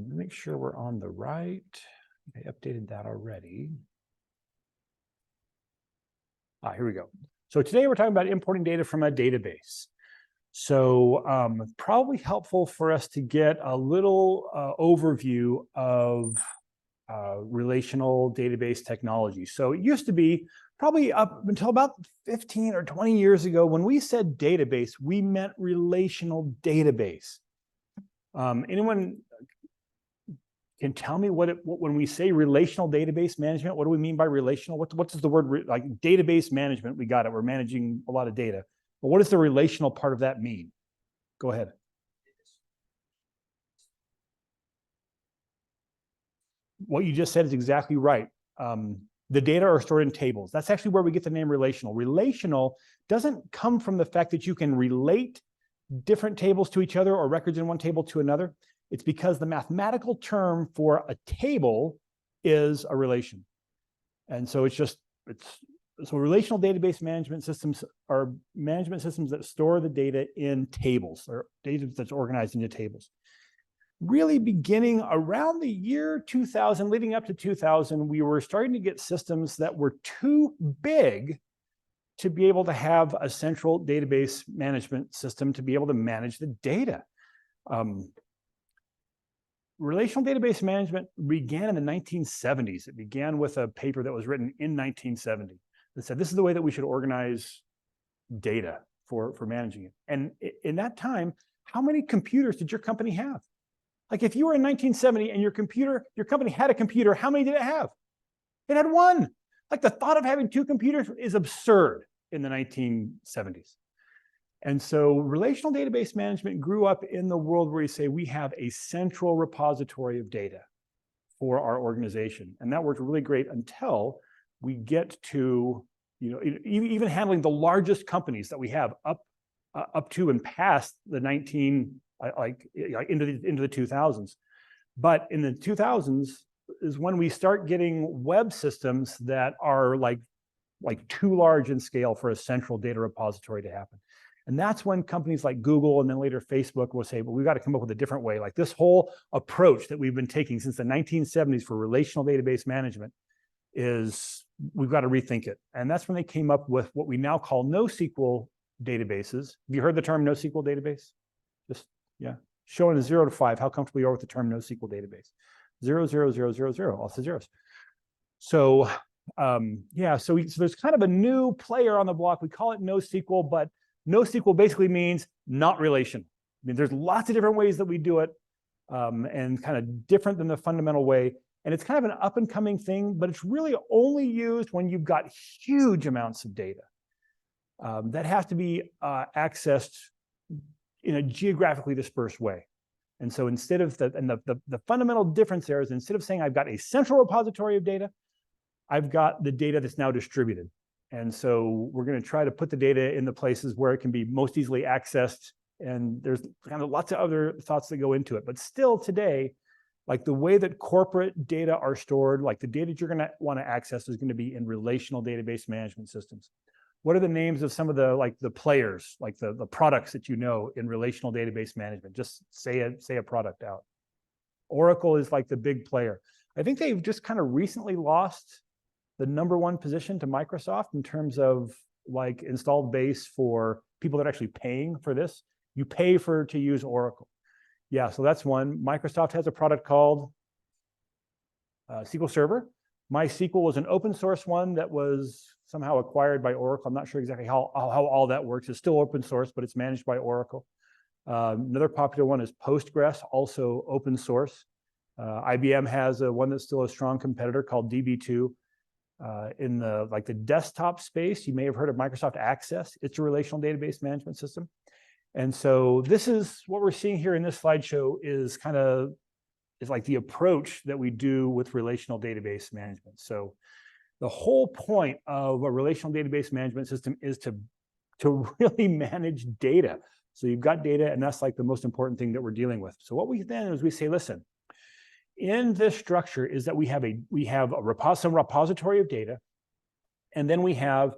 Make sure we're on the right. I updated that already. Here we go. So today we're talking about importing data from a database. So probably helpful for us to get a little overview of relational database technology. So it used to be probably up until about 15 or 20 years ago, when we said database, we meant relational database. Anyone can tell me when we say relational database management, what do we mean by relational? What does the word like database management? We got it. We're managing a lot of data. But what does the relational part of that mean? Go ahead. What you just said is exactly right. The data are stored in tables. That's actually where we get the name relational. Relational doesn't come from the fact that you can relate different tables to each other or records in one table to another. It's because the mathematical term for a table is a relation. And so so relational database management systems are management systems that store the data in tables, or data that's organized into tables. Really beginning around the year 2000, leading up to 2000, we were starting to get systems that were too big to be able to have a central database management system to be able to manage the data. Relational database management began in the 1970s. It began with a paper that was written in 1970 that said this is the way that we should organize data for managing it. And in that time, how many computers did your company have? Like if you were in 1970 and your company had a computer, how many did it have? It had one. Like the thought of having two computers is absurd in the 1970s. And so relational database management grew up in the world where you say we have a central repository of data for our organization. And that worked really great until we get to, even handling the largest companies that we have up to and past the into the 2000s. But in the 2000s is when we start getting web systems that are like too large in scale for a central data repository to happen. And that's when companies like Google and then later Facebook will say, well, we've got to come up with a different way. Like this whole approach that we've been taking since the 1970s for relational database management we've got to rethink it. And that's when they came up with what we now call NoSQL databases. Have you heard the term NoSQL database? Yeah. Showing a 0 to 5, how comfortable you are with the term NoSQL database. 0, 0, 0, 0, 0, all the zeros. So so there's kind of a new player on the block. We call it NoSQL, but NoSQL basically means not relational. I mean, there's lots of different ways that we do it, and kind of different than the fundamental way. And it's kind of an up and coming thing, but it's really only used when you've got huge amounts of data that have to be accessed in a geographically dispersed way. And so instead of the fundamental difference there is instead of saying I've got a central repository of data, I've got the data that's now distributed. And so we're going to try to put the data in the places where it can be most easily accessed. And there's kind of lots of other thoughts that go into it. But still today, like the way that corporate data are stored, like the data you're going to want to access is going to be in relational database management systems. What are the names of some of the players, like the products that you know in relational database management? Just say a product out. Oracle is like the big player. I think they've just kind of recently lost the #1 position to Microsoft in terms of like installed base for people that are actually paying for this. You pay to use Oracle. Yeah, so that's one. Microsoft has a product called SQL Server. MySQL was an open source one that was somehow acquired by Oracle. I'm not sure exactly how all that works. It's still open source, but it's managed by Oracle. Another popular one is Postgres, also open source. IBM has one that's still a strong competitor called DB2. In the desktop space, you may have heard of Microsoft Access. It's a relational database management system. And so this is what we're seeing here in this slideshow is like the approach that we do with relational database management. So the whole point of a relational database management system is to really manage data. So you've got data, and that's like the most important thing that we're dealing with. So what we then is we say, listen, in this structure is that we have some repository of data, and then we have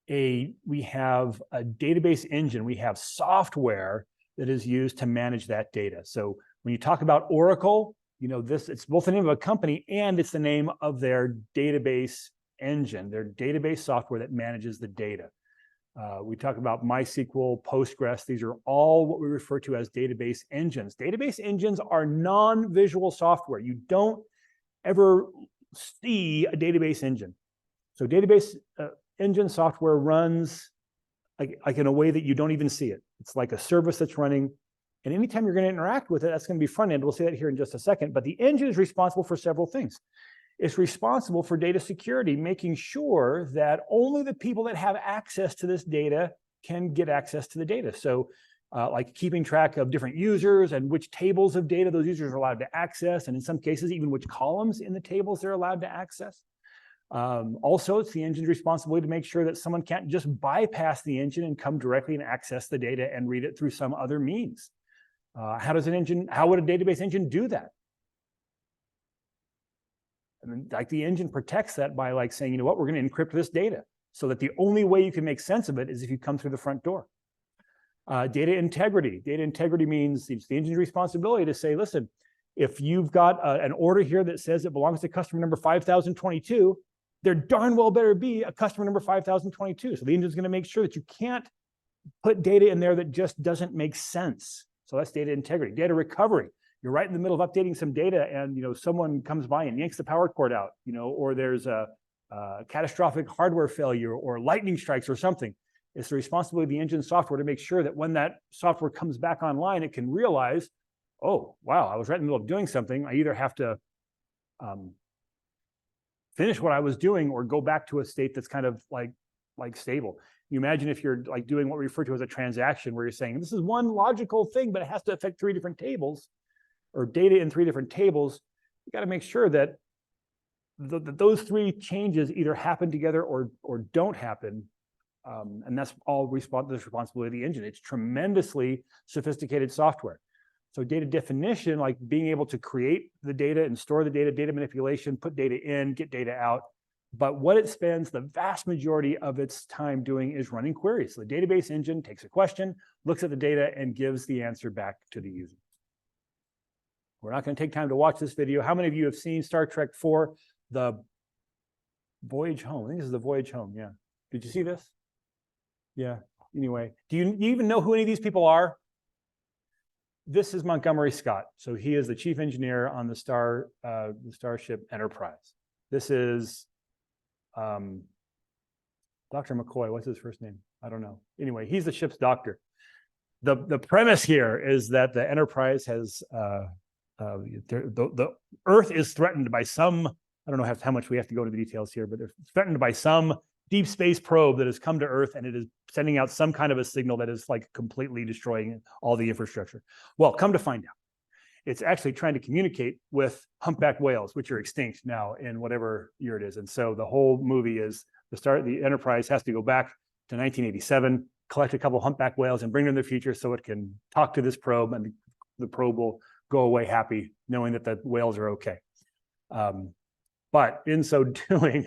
a database engine. We have software that is used to manage that data. So When you talk about Oracle, it's both the name of a company and it's the name of their database engine, their database software that manages the data. We talk about MySQL, Postgres. These are all what we refer to as database engines. Database engines are non-visual software. You don't ever see a database engine. So database engine software runs like in a way that you don't even see it. It's like a service that's running. And anytime you're going to interact with it, that's going to be front end. We'll see that here in just a second. But the engine is responsible for several things. It's responsible for data security, making sure that only the people that have access to this data can get access to the data. So like keeping track of different users and which tables of data those users are allowed to access, and in some cases, even which columns in the tables they're allowed to access. Also, it's the engine's responsibility to make sure that someone can't just bypass the engine and come directly and access the data and read it through some other means. How would a database engine do that? I mean, like the engine protects that by like saying, we're going to encrypt this data so that the only way you can make sense of it is if you come through the front door. Data integrity. Data integrity means it's the engine's responsibility to say, listen, if you've got an order here that says it belongs to customer number 5022, there darn well better be a customer number 5022. So the engine's going to make sure that you can't put data in there that just doesn't make sense. So that's data integrity. Data recovery. You're right in the middle of updating some data and someone comes by and yanks the power cord out, or there's a catastrophic hardware failure or lightning strikes or something. It's the responsibility of the engine software to make sure that when that software comes back online, it can realize, oh, wow, I was right in the middle of doing something. I either have to finish what I was doing or go back to a state that's kind of like stable. You imagine if you're like doing what we refer to as a transaction where you're saying, this is one logical thing, but it has to affect 3 different tables or data in 3 different tables. You got to make sure that those 3 changes either happen together or don't happen. And that's all the responsibility of the engine. It's tremendously sophisticated software. So data definition, like being able to create the data and store the data manipulation, put data in, get data out. But what it spends the vast majority of its time doing is running queries. So the database engine takes a question, looks at the data, and gives the answer back to the user. We're not going to take time to watch this video. How many of you have seen Star Trek IV, The Voyage Home? I think this is The Voyage Home, yeah. Did you see this? Yeah, anyway. Do you even know who any of these people are? This is Montgomery Scott. So he is the chief engineer on the Starship Enterprise. This is Dr. McCoy. What's his first name? I don't know. Anyway, he's the ship's doctor. The premise here is that the Enterprise has the Earth is threatened by some, I don't know how much we have to go into the details here, but they're threatened by some deep space probe that has come to Earth, and it is sending out some kind of a signal that is like completely destroying all the infrastructure. Well, come to find out, it's actually trying to communicate with humpback whales, which are extinct now in whatever year it is. And so the whole movie is the Enterprise has to go back to 1987, collect a couple of humpback whales and bring them to the future so it can talk to this probe, and the probe will go away happy knowing that the whales are okay. But in so doing,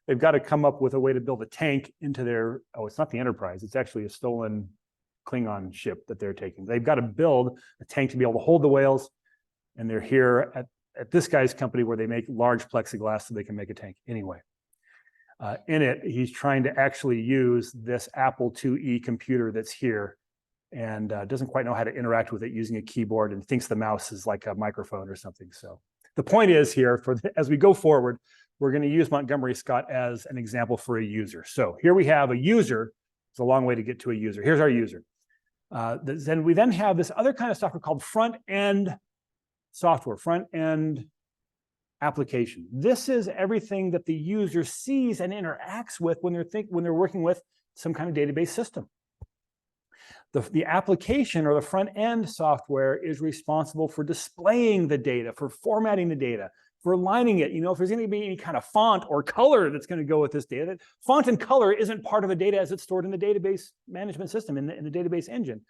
they've got to come up with a way to build a tank into their, it's not the Enterprise, it's actually a stolen Klingon ship that they're taking. They've got to build a tank to be able to hold the whales, and they're here at this guy's company where they make large plexiglass so they can make a tank anyway. In it, he's trying to actually use this Apple IIe computer that's here, and doesn't quite know how to interact with it using a keyboard, and thinks the mouse is like a microphone or something. So the point is here, as we go forward, we're going to use Montgomery Scott as an example for a user. So here we have a user. It's a long way to get to a user. Here's our user. Then we have this other kind of software called front-end software, front-end application. This is everything that the user sees and interacts with when they're working with some kind of database system. The application or the front-end software is responsible for displaying the data, for formatting the data, for aligning it. If there's going to be any kind of font or color that's going to go with this data, that font and color isn't part of the data as it's stored in the database management system, in the database engine.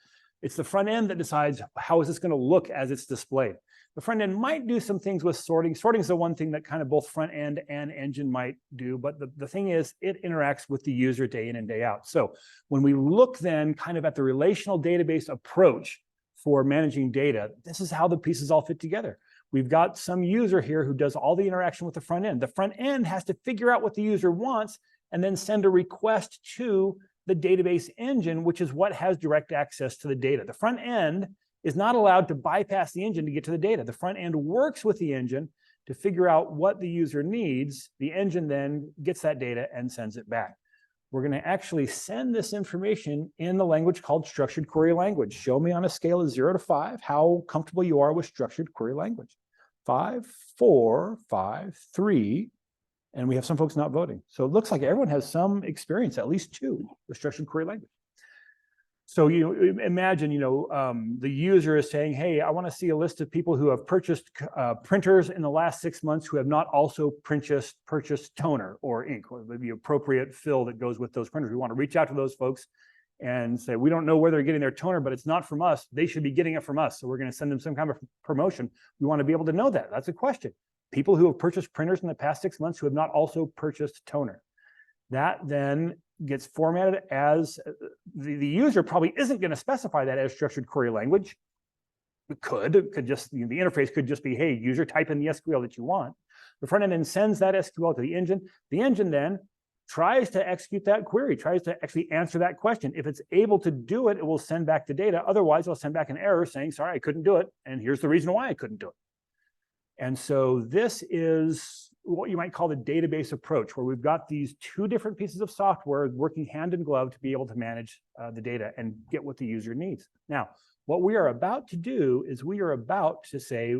It's the front end that decides how is this going to look as it's displayed. The front end might do some things with sorting. Sorting is the one thing that kind of both front end and engine might do, but the thing is it interacts with the user day in and day out. So when we look then kind of at the relational database approach for managing data, this is how the pieces all fit together. We've got some user here who does all the interaction with the front end. The front end has to figure out what the user wants and then send a request to the database engine, which is what has direct access to the data. The front end is not allowed to bypass the engine to get to the data. The front end works with the engine to figure out what the user needs. The engine then gets that data and sends it back. We're going to actually send this information in the language called structured query language. Show me on a scale of 0 to 5 how comfortable you are with structured query language. 5, 4, 5, 3, and we have some folks not voting. So it looks like everyone has some experience, at least 2, with structured query language. So you imagine, the user is saying, hey, I want to see a list of people who have purchased printers in the last 6 months who have not also purchased toner or ink, or the appropriate fill that goes with those printers. We want to reach out to those folks and say, we don't know where they're getting their toner, but it's not from us. They should be getting it from us. So we're going to send them some kind of promotion. We want to be able to know that. That's a question. People who have purchased printers in the past 6 months who have not also purchased toner. That then gets formatted as, the user probably isn't going to specify that as structured query language. It could just, the interface could just be, hey, user, type in the SQL that you want. The front end then sends that SQL to the engine. The engine then tries to execute that query, tries to actually answer that question. If it's able to do it, it will send back the data. Otherwise, it'll send back an error saying, sorry, I couldn't do it. And here's the reason why I couldn't do it. And so this is what you might call the database approach, where we've got these 2 different pieces of software working hand in glove to be able to manage the data and get what the user needs. Now, what we are about to do is we are about to say,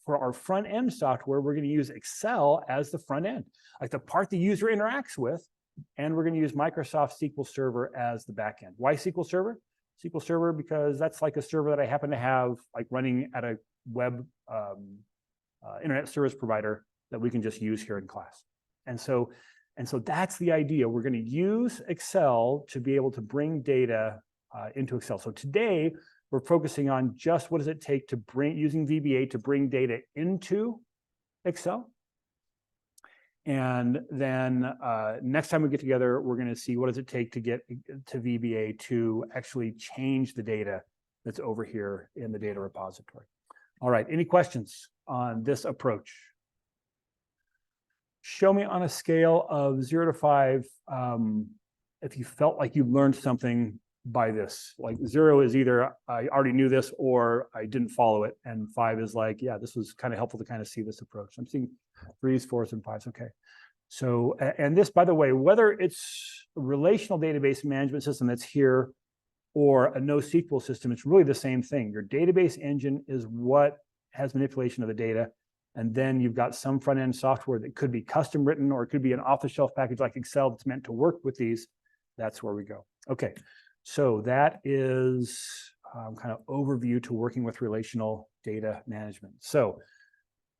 for our front end software, we're going to use Excel as the front end, like the part the user interacts with, and we're going to use Microsoft SQL Server as the back end. Why SQL Server? SQL Server because that's like a server that I happen to have like running at a web internet service provider that we can just use here in class. And so that's the idea. We're going to use Excel to be able to bring data into Excel. So today we're focusing on just what does it take to bring, using VBA to bring data into Excel. And then next time we get together, we're going to see what does it take to get to VBA to actually change the data that's over here in the data repository. All right, any questions on this approach? Show me on a scale of 0 to 5 if you felt like you learned something by this. Like 0 is either I already knew this or I didn't follow it, and 5 is like, yeah, this was kind of helpful to kind of see this approach. I'm seeing 3s, 4s, and 5s. Okay. So, and this, by the way, whether it's a relational database management system that's here or a NoSQL system, it's really the same thing. Your database engine is what has manipulation of the data. And then you've got some front-end software that could be custom written, or it could be an off-the-shelf package like Excel that's meant to work with these. That's where we go. Okay, so that is kind of overview to working with relational data management. So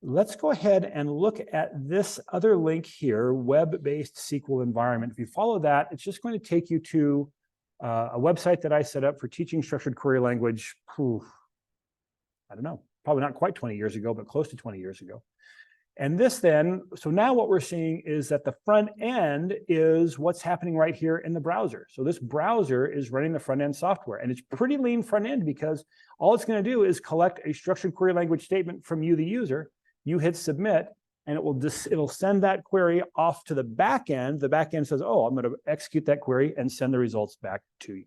let's go ahead and look at this other link here, web-based SQL environment. If you follow that, it's just going to take you to a website that I set up for teaching structured query language. I don't know. Probably not quite 20 years ago, but close to 20 years ago. And this then, so now what we're seeing is that the front end is what's happening right here in the browser. So this browser is running the front end software, and it's pretty lean front end because all it's going to do is collect a structured query language statement from you, the user. You hit submit, and it'll send that query off to the back end. The back end says, oh, I'm going to execute that query and send the results back to you.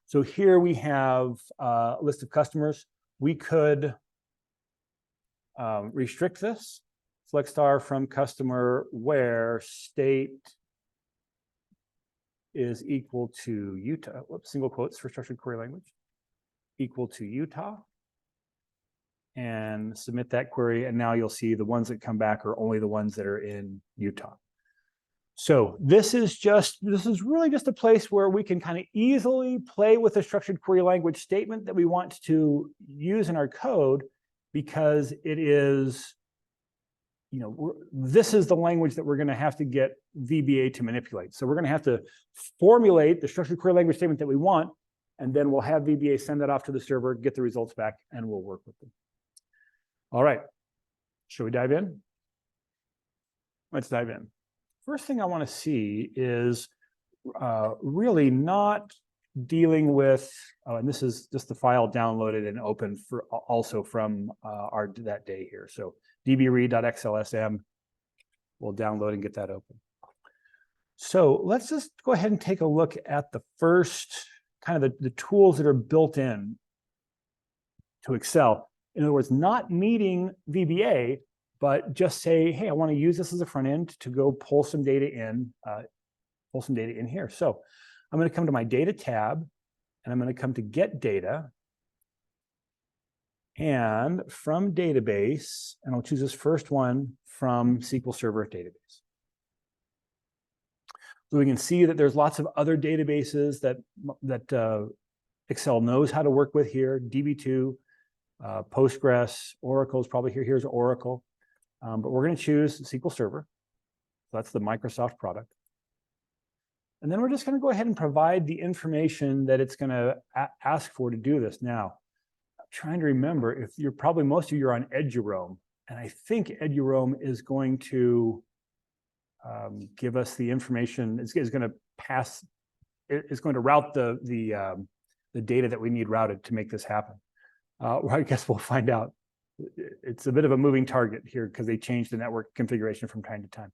So here we have a list of customers. We could restrict this, select star from customer where state is equal to Utah, whoops, single quotes for structured query language, equal to Utah, and submit that query. And now you'll see the ones that come back are only the ones that are in Utah. So this is really just a place where we can kind of easily play with the structured query language statement that we want to use in our code, because it is, this is the language that we're going to have to get VBA to manipulate. So we're going to have to formulate the structured query language statement that we want, and then we'll have VBA send that off to the server, get the results back, and we'll work with them. All right, should we dive in? Let's dive in. First thing I want to see is really not dealing with, oh, and this is just the file downloaded and open for also from that day here. So dbread.xlsm, we'll download and get that open. So let's just go ahead and take a look at the first kind of the tools that are built in to Excel. In other words, not needing VBA, but just say, hey, I want to use this as a front end to go pull some data in here. So I'm going to come to my data tab, and I'm going to come to get data, and from database, and I'll choose this first one from SQL Server database. So we can see that there's lots of other databases that Excel knows how to work with here. DB2, Postgres, Oracle is probably here. Here's Oracle, but we're going to choose SQL Server. So that's the Microsoft product. And then we're just going to go ahead and provide the information that it's going to ask for to do this. Now, I'm trying to remember if most of you are on Eduroam, and I think Eduroam is going to give us the information. It's going to route the data that we need routed to make this happen. I guess we'll find out. It's a bit of a moving target here because they change the network configuration from time to time.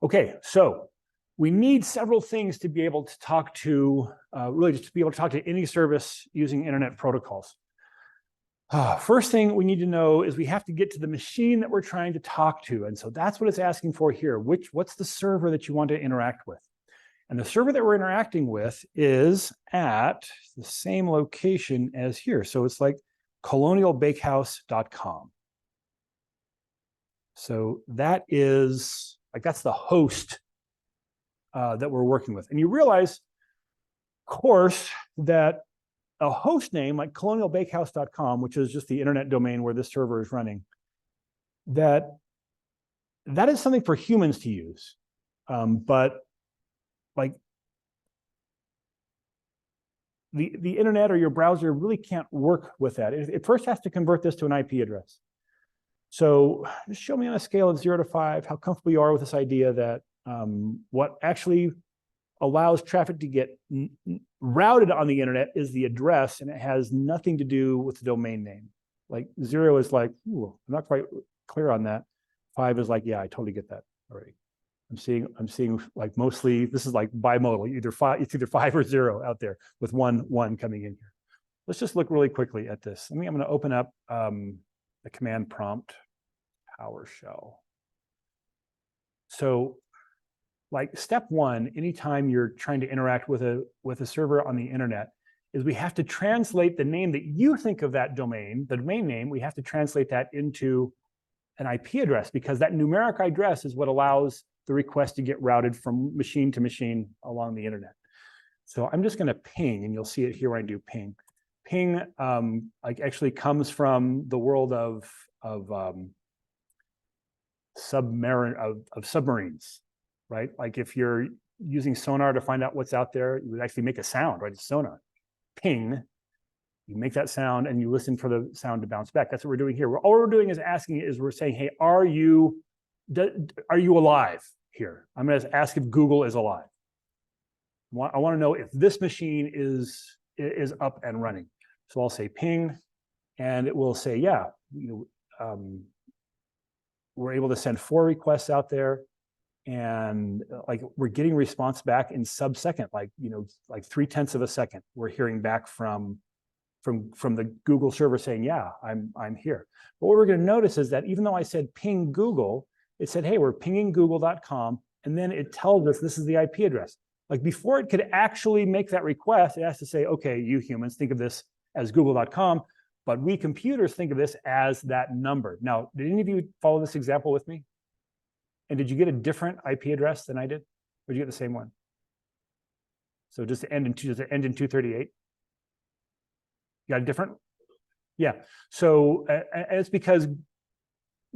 Okay, so we need several things to be able to talk to, really just to be able to talk to any service using internet protocols. First thing we need to know is we have to get to the machine that we're trying to talk to. And so that's what it's asking for here. What's the server that you want to interact with? And the server that we're interacting with is at the same location as here. So it's like colonialbakehouse.com. So that is, that's the host that we're working with. And you realize, of course, that a host name like colonialbakehouse.com, which is just the internet domain where this server is running, that is something for humans to use. But like the internet or your browser really can't work with that. It first has to convert this to an IP address. So just show me on a scale of 0 to 5 how comfortable you are with this idea that what actually allows traffic to get routed on the internet is the address, and it has nothing to do with the domain name. Like 0 is like, ooh, I'm not quite clear on that. 5 is like, yeah, I totally get that already. I'm seeing like mostly this is like bimodal. It's either 5 or 0 out there with one coming in here. Let's just look really quickly at this. I'm going to open up the command prompt PowerShell. So like step one, anytime you're trying to interact with a server on the internet, is we have to translate the name that you think of that domain, the domain name, we have to translate that into an IP address, because that numeric address is what allows the request to get routed from machine to machine along the internet. So I'm just going to ping, and you'll see it here when I do ping. Ping like actually comes from the world of submarines, right? Like if you're using sonar to find out what's out there, you would actually make a sound, right? It's sonar. Ping, you make that sound and you listen for the sound to bounce back. That's what we're doing here. All we're doing is asking is we're saying, hey, are you alive here? I'm going to ask if Google is alive. I want to know if this machine is up and running. So I'll say ping, and it will say, yeah, we're able to send 4 requests out there, and like we're getting response back in sub-second, like 0.3 of a second. We're hearing back from the Google server saying, yeah, I'm here. But what we're going to notice is that even though I said ping Google, it said, hey, we're pinging google.com, and then it tells us this is the IP address. Like before it could actually make that request, it has to say, okay, you humans think of this as google.com, but we computers think of this as that number. Now, did any of you follow this example with me? And did you get a different IP address than I did? Or did you get the same one? So just to end in 238? You got a different? Yeah. So it's because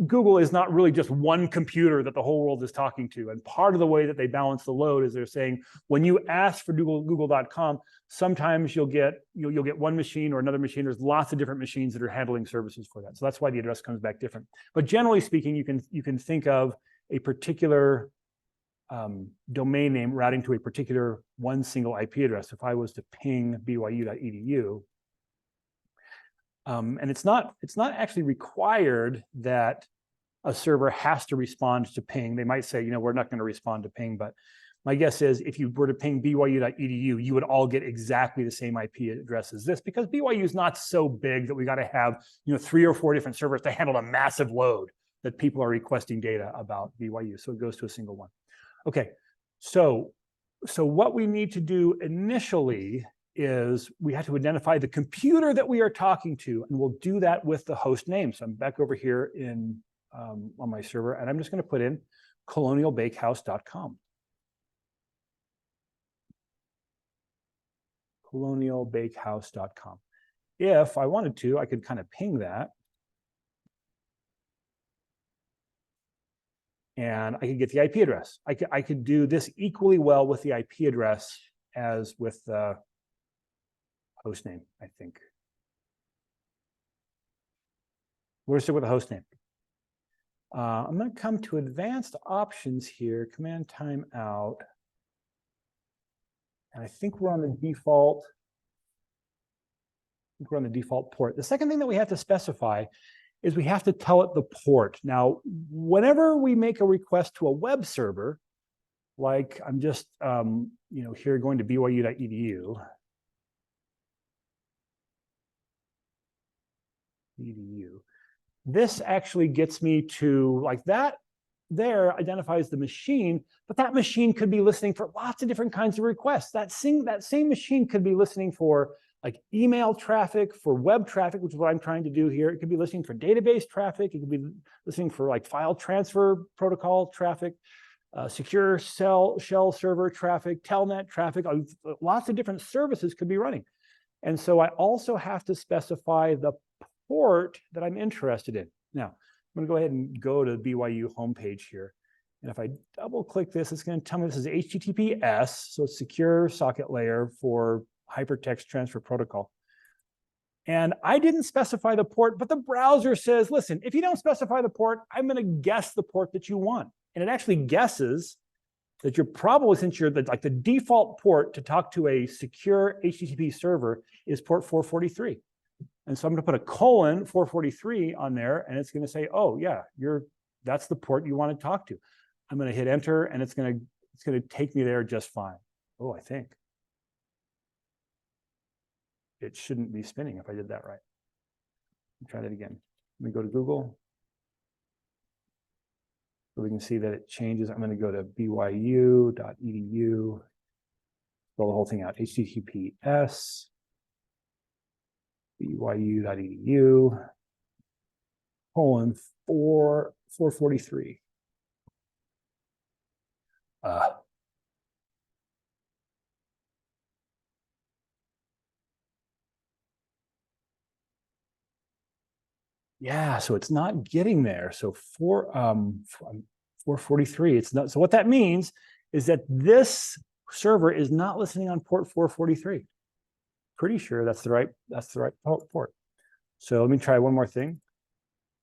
Google is not really just one computer that the whole world is talking to. And part of the way that they balance the load is they're saying, when you ask for Google.com, sometimes you'll get one machine or another machine. There's lots of different machines that are handling services for that. So that's why the address comes back different. But generally speaking, you can think of a particular domain name routing to a particular one single IP address. If I was to ping byu.edu, and it's not actually required that a server has to respond to ping. They might say, we're not going to respond to ping, but my guess is if you were to ping byu.edu, you would all get exactly the same IP address as this, because BYU is not so big that we got to have 3 or 4 different servers to handle a massive load that people are requesting data about BYU. So it goes to a single one. Okay, so what we need to do initially is we have to identify the computer that we are talking to, and we'll do that with the host name. So I'm back over here on my server, and I'm just going to put in colonialbakehouse.com. colonialbakehouse.com. If I wanted to, I could kind of ping that. And I could get the IP address. I could do this equally well with the IP address as with the host name, I think. We're going to stick with the host name. I'm going to come to advanced options here, command time out. And I think we're on the default. Port. The second thing that we have to specify is we have to tell it the port. Now, whenever we make a request to a web server, like I'm just here going to byu.edu, this actually gets me to like that. There identifies the machine, but that machine could be listening for lots of different kinds of requests. That same machine could be listening for like email traffic, for web traffic, which is what I'm trying to do here. It could be listening for database traffic. It could be listening for like file transfer protocol traffic, secure shell server traffic, telnet traffic. Lots of different services could be running. And so I also have to specify the port that I'm interested in. Now, I'm going to go ahead and go to the BYU homepage here. And if I double click this, it's going to tell me this is HTTPS, so it's secure socket layer for hypertext transfer protocol. And I didn't specify the port, but the browser says, listen, if you don't specify the port, I'm going to guess the port that you want. And it actually guesses that you're probably, since you're like the default port to talk to a secure HTTP server is port 443. And so I'm going to put a colon 443 on there, and it's going to say, oh yeah, that's the port you want to talk to. I'm going to hit enter, and it's going to take me there just fine. Oh, I think it shouldn't be spinning if I did that right. Try that again. Let me go to Google. So we can see that it changes. I'm going to go to byu.edu, spell the whole thing out, HTTPS, byu.edu, colon 443. Yeah, so it's not getting there. So 443, it's not. So what that means is that this server is not listening on port 443. Pretty sure that's the right port. So let me try one more thing.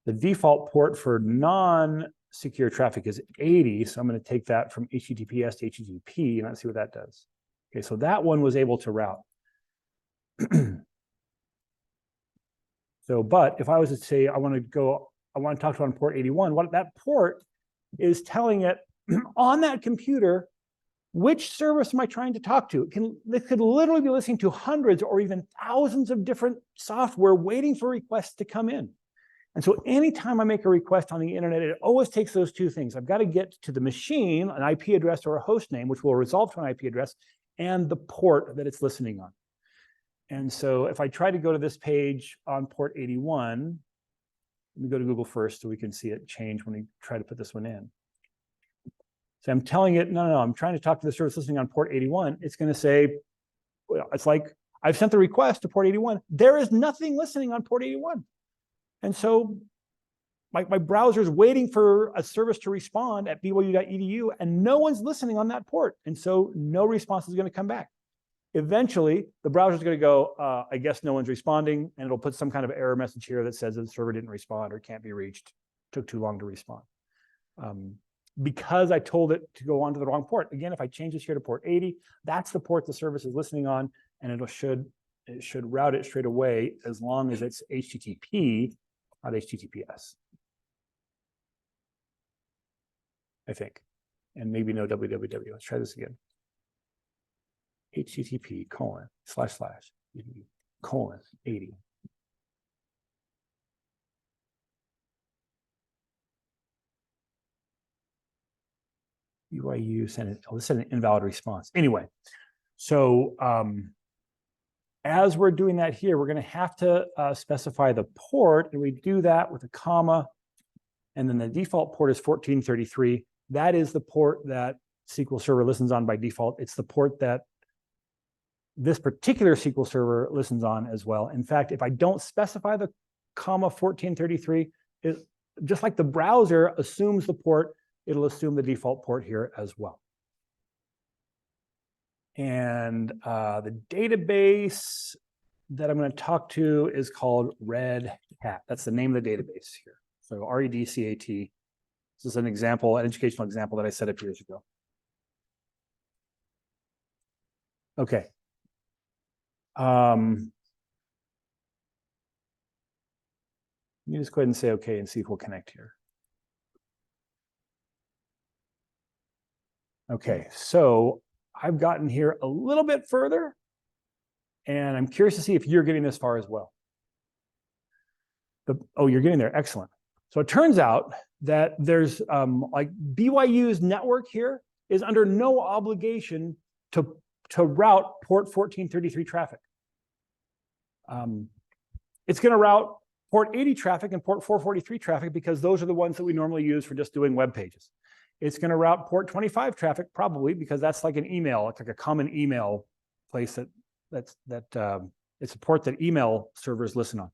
The default port for non-secure traffic is 80. So I'm going to take that from HTTPS to HTTP, and let's see what that does. Okay, so that one was able to route. So, but if I was to say I want to talk to on port 81, what that port is telling it on that computer, which service am I trying to talk to? It could literally be listening to hundreds or even thousands of different software waiting for requests to come in. And so anytime I make a request on the internet, it always takes those two things. I've got to get to the machine, an IP address or a host name, which will resolve to an IP address, and the port that it's listening on. And so if I try to go to this page on port 81, let me go to Google first so we can see it change when we try to put this one in. So I'm telling it, no, I'm trying to talk to the service listening on port 81. It's going to say, well, it's like, I've sent the request to port 81. There is nothing listening on port 81. And so my browser is waiting for a service to respond at byu.edu, and no one's listening on that port. And so no response is going to come back. Eventually, the browser is going to go, I guess no one's responding, and it'll put some kind of error message here that says that the server didn't respond or can't be reached, took too long to respond. because I told it to go onto the wrong port. Again, if I change this here to port 80, that's the port the service is listening on, and it should route it straight away as long as it's HTTP, not HTTPS. I think, and maybe no www. Let's try this again. HTTP://80. BYU sent it. Oh, this is an invalid response. Anyway, so as we're doing that here, we're going to have to specify the port, and we do that with a comma, and then the default port is 1433. That is the port that SQL Server listens on by default. It's the port that this particular SQL Server listens on as well. In fact, if I don't specify the comma 1433, just like the browser assumes the port, it'll assume the default port here as well. And the database that I'm going to talk to is called Red Hat. That's the name of the database here. So REDCAT. This is an example, an educational example that I set up years ago. Okay. Let me just go ahead and say okay and see if we'll connect here. Okay, so I've gotten here a little bit further, and I'm curious to see if you're getting this far as well. Oh, you're getting there, excellent. So it turns out that there's like BYU's network here is under no obligation to route port 1433 traffic. It's going to route port 80 traffic and port 443 traffic because those are the ones that we normally use for just doing web pages. It's going to route port 25 traffic probably because that's like an email, it's like a common email place it's a port that email servers listen on.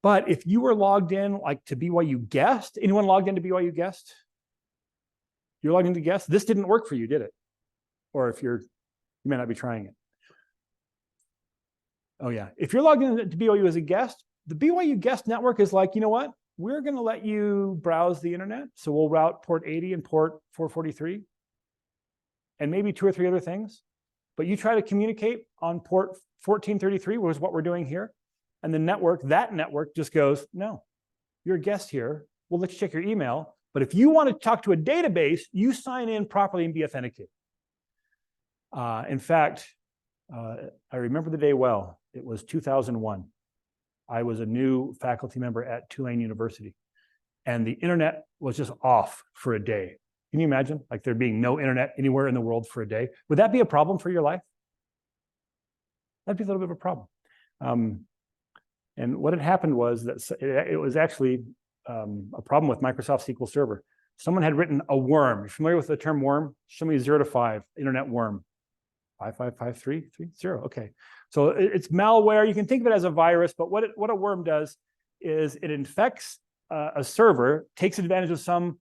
But if you were logged in like to BYU Guest, anyone logged into BYU Guest? You're logged into Guest? This didn't work for you, did it? Or if you may not be trying it. Oh yeah, if you're logged into BYU as a guest, the BYU Guest network is like, you know what? We're going to let you browse the internet. So we'll route port 80 and port 443 and maybe 2 or 3 other things. But you try to communicate on port 1433, which is what we're doing here. And the network, that network just goes, no, you're a guest here. We'll let you check your email. But if you want to talk to a database, you sign in properly and be authenticated. In fact, I remember the day well. It was 2001. I was a new faculty member at Tulane University, and the internet was just off for a day. Can you imagine like there being no internet anywhere in the world for a day? Would that be a problem for your life? That'd be a little bit of a problem. And what had happened was that it was actually a problem with Microsoft SQL Server. Someone had written a worm. You're familiar with the term worm? Show me 0 to 5, internet worm. 55533, okay. So it's malware. You can think of it as a virus, but what a worm does is it infects a server, takes advantage of some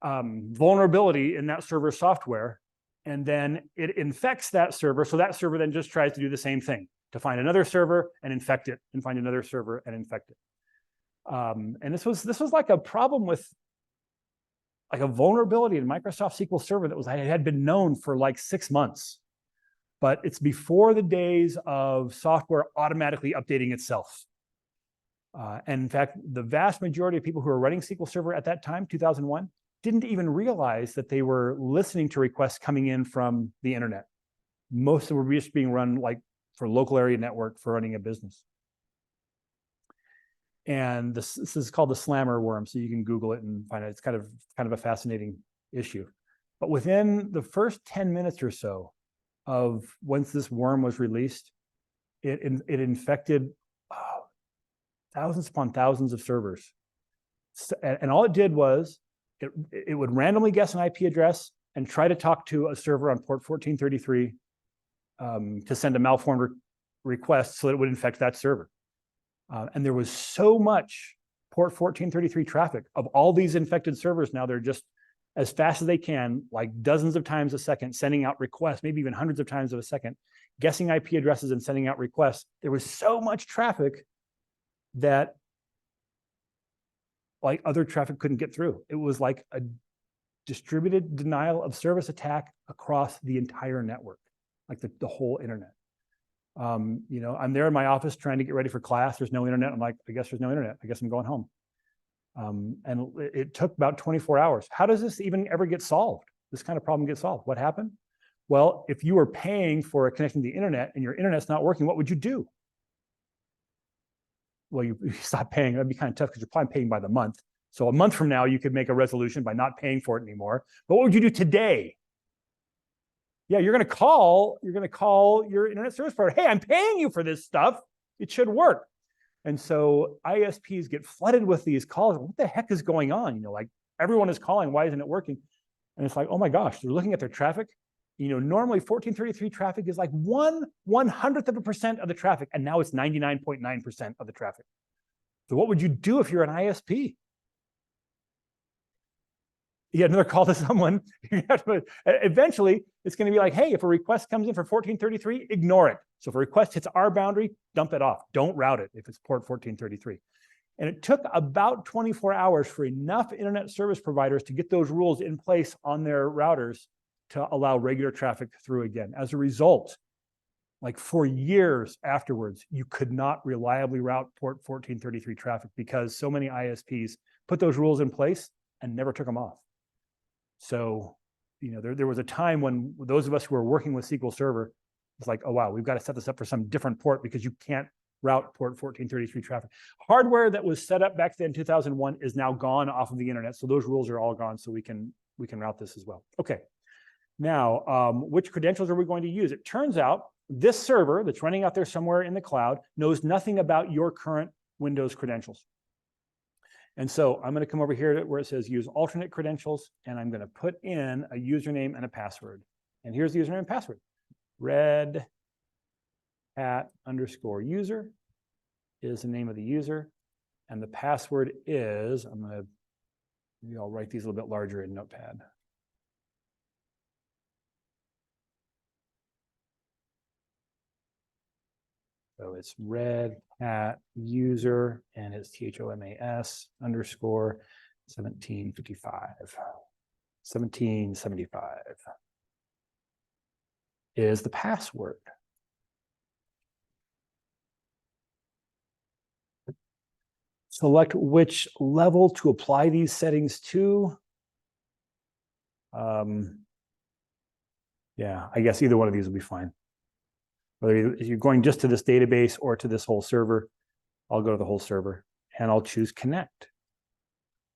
vulnerability in that server software, and then it infects that server. So that server then just tries to do the same thing, to find another server and infect it, and find another server and infect it. And this was like a problem with like a vulnerability in Microsoft SQL Server that had been known for like 6 months. But it's before the days of software automatically updating itself. And in fact, the vast majority of people who were running SQL Server at that time, 2001, didn't even realize that they were listening to requests coming in from the internet. Most of them were just being run like for local area network for running a business. And this is called the slammer worm, so you can Google it and find it. It's kind of a fascinating issue. But within the first 10 minutes or so of once this worm was released, it infected thousands upon thousands of servers. And all it did was it would randomly guess an IP address and try to talk to a server on port 1433 to send a malformed request so that it would infect that server. And there was so much port 1433 traffic of all these infected servers. Now they're just as fast as they can, like dozens of times a second, sending out requests, maybe even hundreds of times a second, guessing IP addresses and sending out requests. There was so much traffic that like other traffic couldn't get through. It was like distributed denial of service attack across the entire network, like the whole internet. You know, I'm there in my office trying to get ready for class. There's no internet. I'm like, I guess there's no internet. I guess I'm going home. And it took about 24 hours. How does this even ever get solved? This kind of problem get solved? What happened? Well, if you were paying for a connection to the internet and your internet's not working, what would you do? Well, you stop paying. That'd be kind of tough because you're probably paying by the month. So a month from now, you could make a resolution by not paying for it anymore. But what would you do today? Yeah, you're going to call your internet service provider. Hey, I'm paying you for this stuff. It should work. And so ISPs get flooded with these calls. What the heck is going on? You know, like everyone is calling. Why isn't it working? And it's like, oh my gosh, they're looking at their traffic. You know, normally 1433 traffic is like 1/100% of the traffic, and now it's 99.9% of the traffic. So what would you do if you're an ISP? You get another call to someone. Eventually, it's going to be like, hey, if a request comes in for 1433, ignore it. So if a request hits our boundary, dump it off. Don't route it if it's port 1433. And it took about 24 hours for enough internet service providers to get those rules in place on their routers to allow regular traffic through again. As a result, like for years afterwards, you could not reliably route port 1433 traffic because so many ISPs put those rules in place and never took them off. So, you know, there was a time when those of us who were working with SQL Server, it's like, oh, wow, we've got to set this up for some different port because you can't route port 1433 traffic. Hardware that was set up back then in 2001 is now gone off of the internet. So those rules are all gone. So we can route this as well. Okay. Now, which credentials are we going to use? It turns out this server that's running out there somewhere in the cloud knows nothing about your current Windows credentials. And so I'm going to come over here to where it says use alternate credentials, and I'm going to put in a username and a password. And here's the username and password. Red hat _ user is the name of the user. And the password is, maybe I'll write these a little bit larger in Notepad. So it's red hat user, and it's THOMAS _ 1755. 1775 is the password. Select which level to apply these settings to. Yeah, I guess either one of these will be fine. Whether you're going just to this database or to this whole server, I'll go to the whole server and I'll choose connect.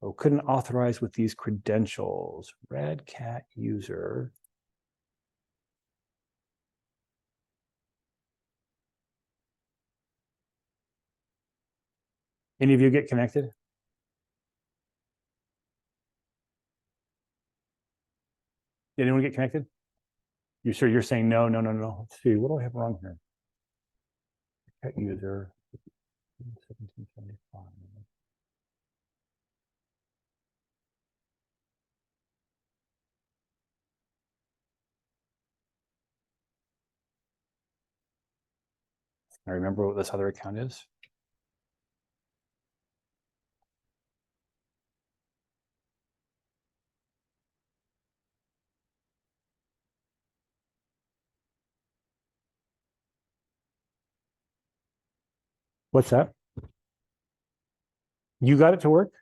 Oh, couldn't authorize with these credentials. Red cat user. Any of you get connected? Did anyone get connected? You sure you're saying no, no, no, no? Let's see, what do I have wrong here? Cat user 1775. I remember what this other account is. What's that? You got it to work?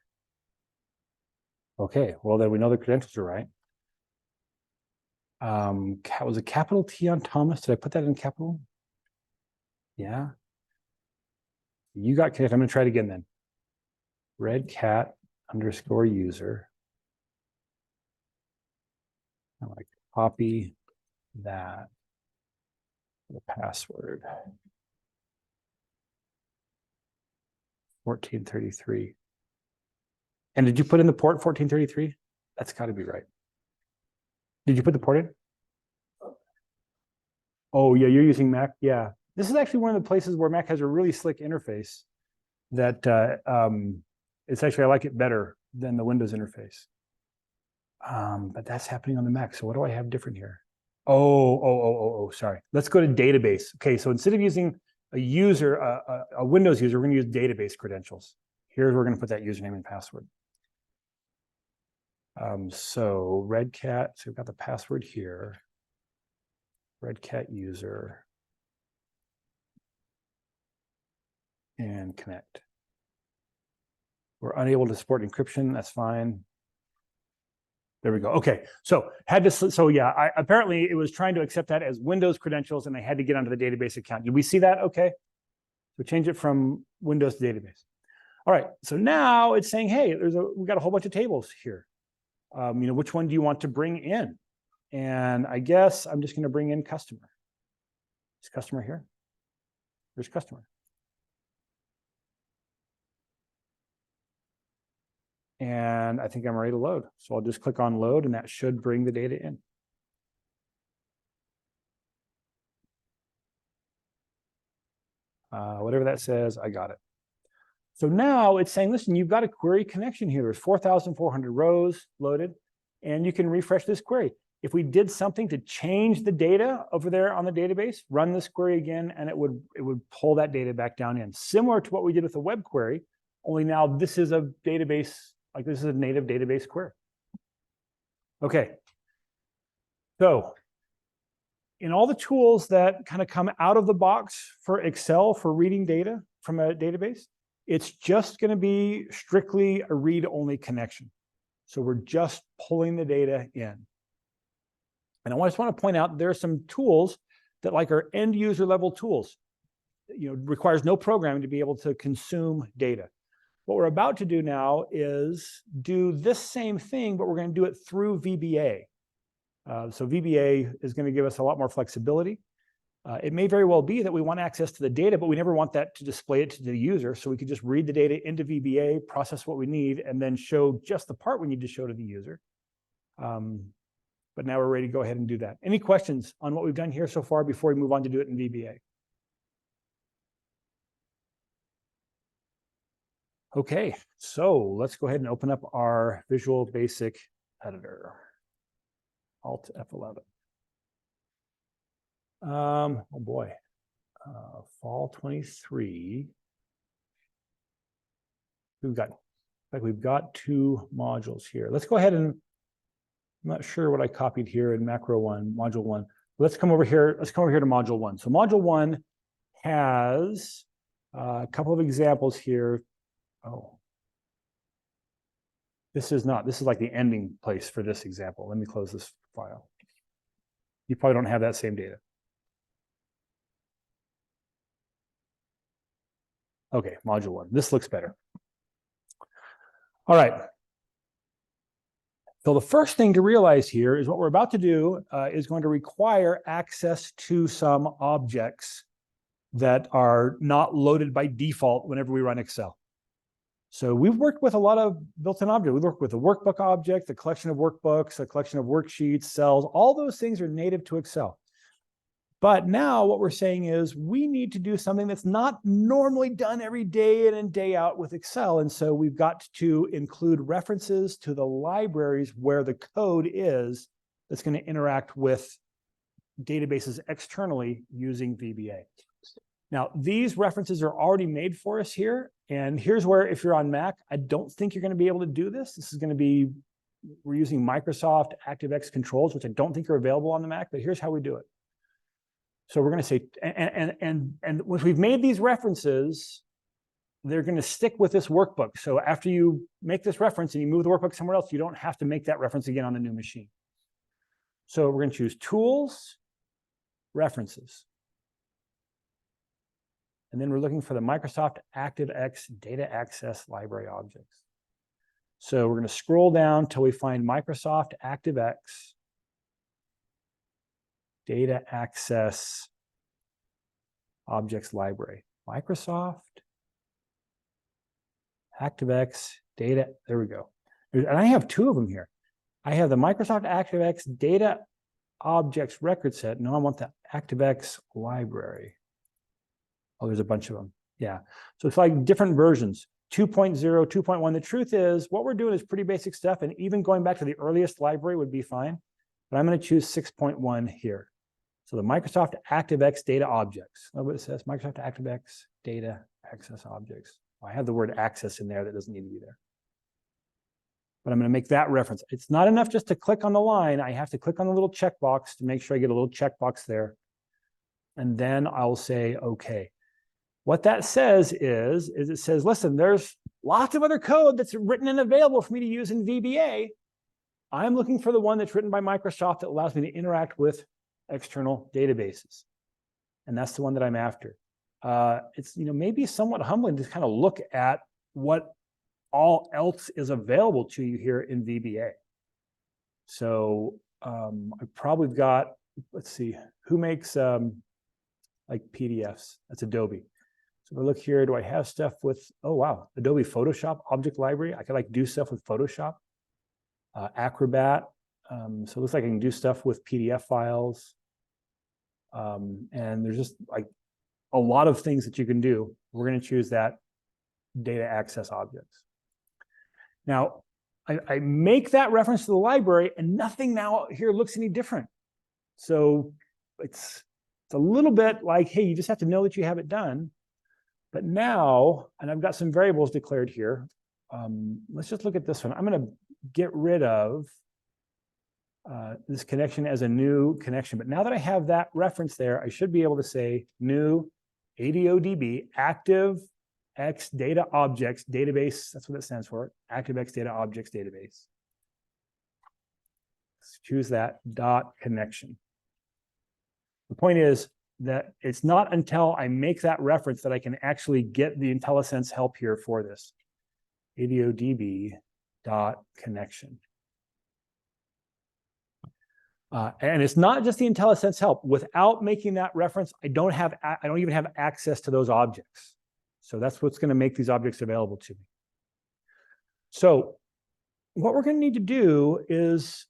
Okay, well then we know the credentials are right. Was it capital T on Thomas? Did I put that in capital? Yeah. You got connected. I'm going to try it again then. Red cat _ user. I'm like copy that, the password. 1433. And did you put in the port 1433? That's got to be right. Did you put the port in? Oh, yeah, you're using Mac. Yeah. This is actually one of the places where Mac has a really slick interface that it's actually, I like it better than the Windows interface. But that's happening on the Mac. So what do I have different here? Oh, sorry. Let's go to database. Okay, so instead of using a user, a Windows user, we're going to use database credentials. Here's where we're going to put that username and password. So Red Cat, so we've got the password here. Red Cat user. And connect. We're unable to support encryption. That's fine. There we go. Okay, so apparently it was trying to accept that as Windows credentials, and they had to get onto the database account. Did we see that? Okay, so change it from Windows to database. All right, so now it's saying, hey, we've got a whole bunch of tables here. Which one do you want to bring in? And I guess I'm just going to bring in customer. Is customer here? There's customer. And I think I'm ready to load. So I'll just click on load, and that should bring the data in. Whatever that says, I got it. So now it's saying, listen, you've got a query connection here. There's 4,400 rows loaded, and you can refresh this query. If we did something to change the data over there on the database, run this query again, and it would pull that data back down in. Similar to what we did with the web query, only now this is a database, like this is a native database query. Okay. So in all the tools that kind of come out of the box for Excel for reading data from a database, it's just going to be strictly a read-only connection. So we're just pulling the data in. And I just want to point out there are some tools that, like, our end user level tools, requires no programming to be able to consume data. What we're about to do now is do this same thing, but we're going to do it through VBA. So VBA is going to give us a lot more flexibility. It may very well be that we want access to the data, but we never want that to display it to the user. So we could just read the data into VBA, process what we need, and then show just the part we need to show to the user. But now we're ready to go ahead and do that. Any questions on what we've done here so far before we move on to do it in VBA? Okay, so let's go ahead and open up our Visual Basic editor. Alt F11. Oh boy, fall 23. We've got two modules here. Let's go ahead and, I'm not sure what I copied here in macro one, module one. Let's come over here. Let's come over here to module one. So module one has a couple of examples here. Oh, this is like the ending place for this example. Let me close this file. You probably don't have that same data. Okay, module one. This looks better. All right. So the first thing to realize here is what we're about to do is going to require access to some objects that are not loaded by default whenever we run Excel. So we've worked with a lot of built-in objects. We've worked with the workbook object, the collection of workbooks, a collection of worksheets, cells. All those things are native to Excel. But now what we're saying is we need to do something that's not normally done every day in and day out with Excel. And so we've got to include references to the libraries where the code is that's going to interact with databases externally using VBA. Now, these references are already made for us here. And here's where, if you're on Mac, I don't think you're going to be able to do this. This is going to be, we're using Microsoft ActiveX controls, which I don't think are available on the Mac, but here's how we do it. So we're going to say, and once we've made these references, they're going to stick with this workbook. So after you make this reference and you move the workbook somewhere else, you don't have to make that reference again on the new machine. So we're going to choose Tools, References. And then we're looking for the Microsoft ActiveX Data Access Library Objects. So we're going to scroll down till we find Microsoft ActiveX Data Access Objects Library. Microsoft ActiveX Data, there we go. And I have two of them here. I have the Microsoft ActiveX Data Objects Record Set. No, I want the ActiveX Library. Oh, there's a bunch of them. Yeah. So it's like different versions, 2.0, 2.1. The truth is what we're doing is pretty basic stuff. And even going back to the earliest library would be fine. But I'm going to choose 6.1 here. So the Microsoft ActiveX Data Objects. That's what it says, Microsoft ActiveX Data Access Objects. I have the word access in there that doesn't need to be there. but I'm going to make that reference. It's not enough just to click on the line. I have to click on the little checkbox to make sure I get a little checkbox there. And then I'll say, okay. What that says is it says, listen, there's lots of other code that's written and available for me to use in VBA. I'm looking for the one that's written by Microsoft that allows me to interact with external databases. And that's the one that I'm after. It's maybe somewhat humbling to kind of look at what all else is available to you here in VBA. So I probably got, let's see, who makes like PDFs? That's Adobe. So if I look here, do I have stuff with, oh wow, Adobe Photoshop Object Library. I could like do stuff with Photoshop, Acrobat. So it looks like I can do stuff with PDF files. And there's just like a lot of things that you can do. We're going to choose that data access objects. Now, I make that reference to the library and nothing now here looks any different. So it's a little bit like, hey, you just have to know that you have it done. But now, and I've got some variables declared here. Let's just look at this one. I'm going to get rid of this connection as a new connection. But now that I have that reference there, I should be able to say new ADODB, active X data objects database. That's what it stands for, active X data objects database. Let's choose that dot connection. The point is that it's not until I make that reference that I can actually get the IntelliSense help here for this. ADODB dot connection. And it's not just the IntelliSense help. Without making that reference, I don't even have access to those objects. So that's what's going to make these objects available to me. So what we're going to need to do is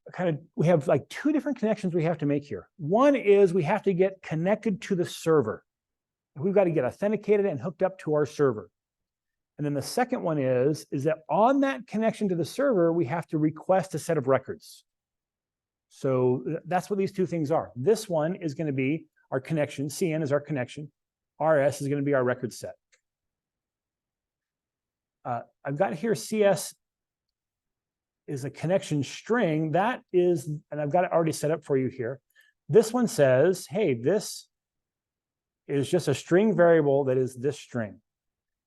we have like two different connections we have to make here. One is we have to get connected to the server. We've got to get authenticated and hooked up to our server. And then the second one is that on that connection to the server, we have to request a set of records. So that's what these two things are. This one is going to be our connection. CN is our connection. RS is going to be our record set. I've got here CS is a connection string. That is, and I've got it already set up for you here. This one says, hey, this is just a string variable that is this string.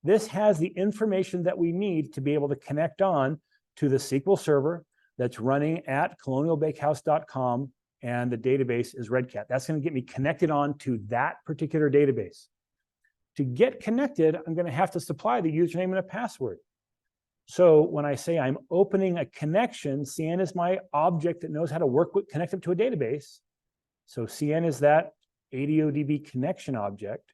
This has the information that we need to be able to connect on to the SQL Server that's running at colonialbakehouse.com, and the database is Redcat. That's going to get me connected on to that particular database. To get connected, I'm going to have to supply the username and a password. So when I say I'm opening a connection, CN is my object that knows how to work with, connect up to a database. So CN is that ADODB connection object.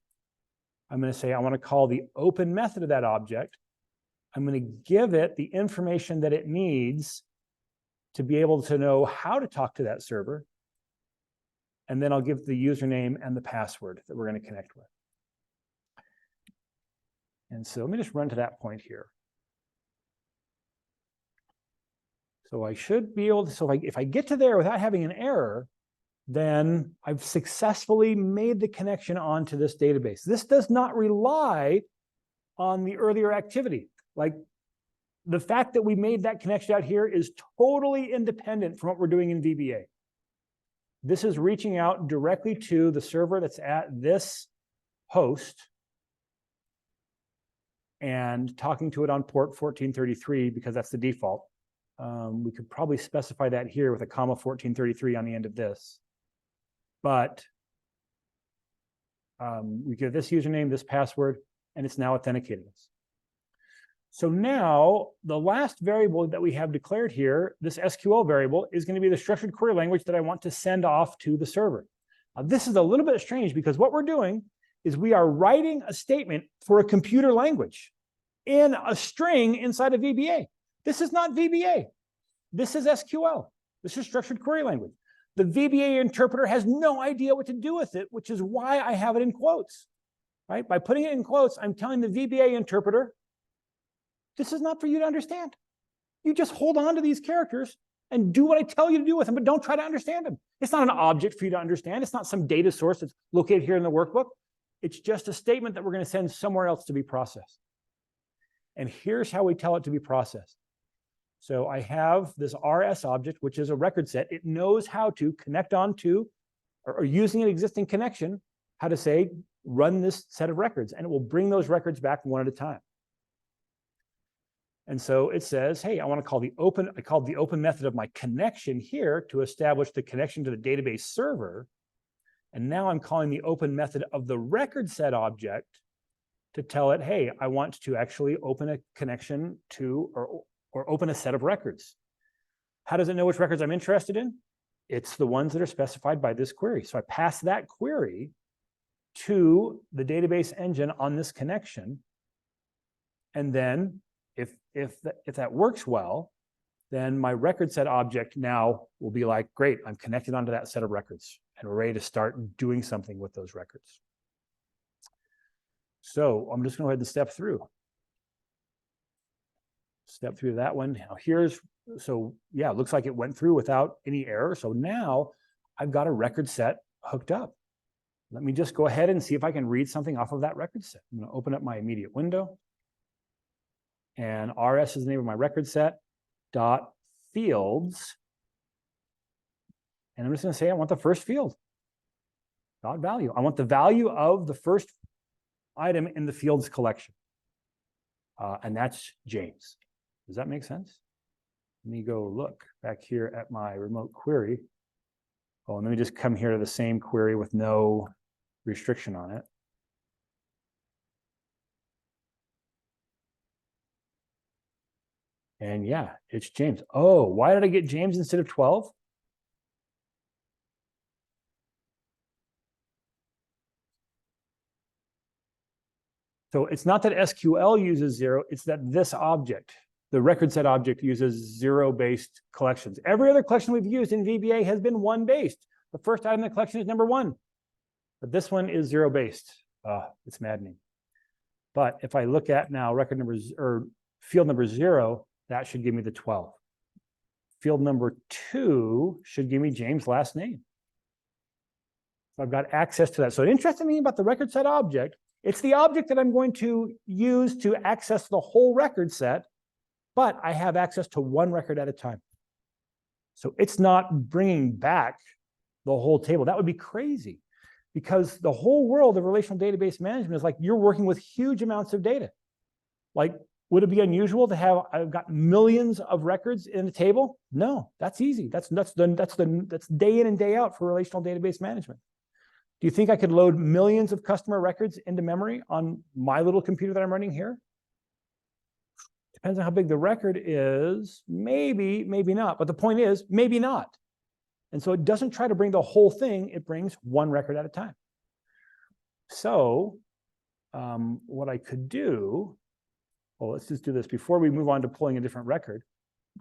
I'm going to say I want to call the open method of that object. I'm going to give it the information that it needs to be able to know how to talk to that server. And then I'll give the username and the password that we're going to connect with. And so let me just run to that point here. So I should be able to, so if I get to there without having an error, then I've successfully made the connection onto this database. This does not rely on the earlier activity. Like the fact that we made that connection out here is totally independent from what we're doing in VBA. This is reaching out directly to the server that's at this host and talking to it on port 1433 because that's the default. We could probably specify that here with a comma 1433 on the end of this. But we give this username, this password, and it's now authenticating us. So now the last variable that we have declared here, this SQL variable, is going to be the structured query language that I want to send off to the server. Now, this is a little bit strange because what we're doing is we are writing a statement for a computer language in a string inside of VBA. This is not VBA. This is SQL. This is structured query language. The VBA interpreter has no idea what to do with it, which is why I have it in quotes. Right? By putting it in quotes, I'm telling the VBA interpreter, this is not for you to understand. You just hold on to these characters and do what I tell you to do with them, but don't try to understand them. It's not an object for you to understand. It's not some data source that's located here in the workbook. It's just a statement that we're going to send somewhere else to be processed. And here's how we tell it to be processed. So I have this RS object, which is a record set. It knows how to connect onto, or using an existing connection, how to say, run this set of records, and it will bring those records back one at a time. And so it says, hey, I want to call the open, I called the open method of my connection here to establish the connection to the database server. And now I'm calling the open method of the record set object to tell it, hey, I want to actually open a connection to, or open a set of records. How does it know which records I'm interested in? It's the ones that are specified by this query. So I pass that query to the database engine on this connection. And then if that works well, then my record set object now will be like, great, I'm connected onto that set of records and we're ready to start doing something with those records. So I'm just going to go ahead and step through that one. Now so yeah, it looks like it went through without any error. So now I've got a record set hooked up. Let me just go ahead and see if I can read something off of that record set. I'm going to open up my immediate window. And RS is the name of my record set, dot fields. And I'm just going to say I want the first field, dot value. I want the value of the first item in the fields collection. And that's James. Does that make sense? Let me go look back here at my remote query. Oh, and let me just come here to the same query with no restriction on it. And yeah, it's James. Oh, why did I get James instead of 12? So it's not that SQL uses 0, it's that this object, the record set object, uses 0-based collections. Every other collection we've used in VBA has been 1-based. The first item in the collection is number 1. But this one is 0-based. It's maddening. But if I look at now record numbers or field number 0, that should give me the 12. Field number 2 should give me James' last name. So I've got access to that. So the interesting thing about the record set object, it's the object that I'm going to use to access the whole record set, but I have access to one record at a time. So it's not bringing back the whole table. That would be crazy, because the whole world of relational database management is like you're working with huge amounts of data. Like, would it be unusual to have, I've got millions of records in a table? No, that's easy. That's day in and day out for relational database management. Do you think I could load millions of customer records into memory on my little computer that I'm running here? Depends on how big the record is. Maybe, maybe not. But the point is, maybe not. And so it doesn't try to bring the whole thing. It brings one record at a time. So what I could do, well, let's just do this. Before we move on to pulling a different record,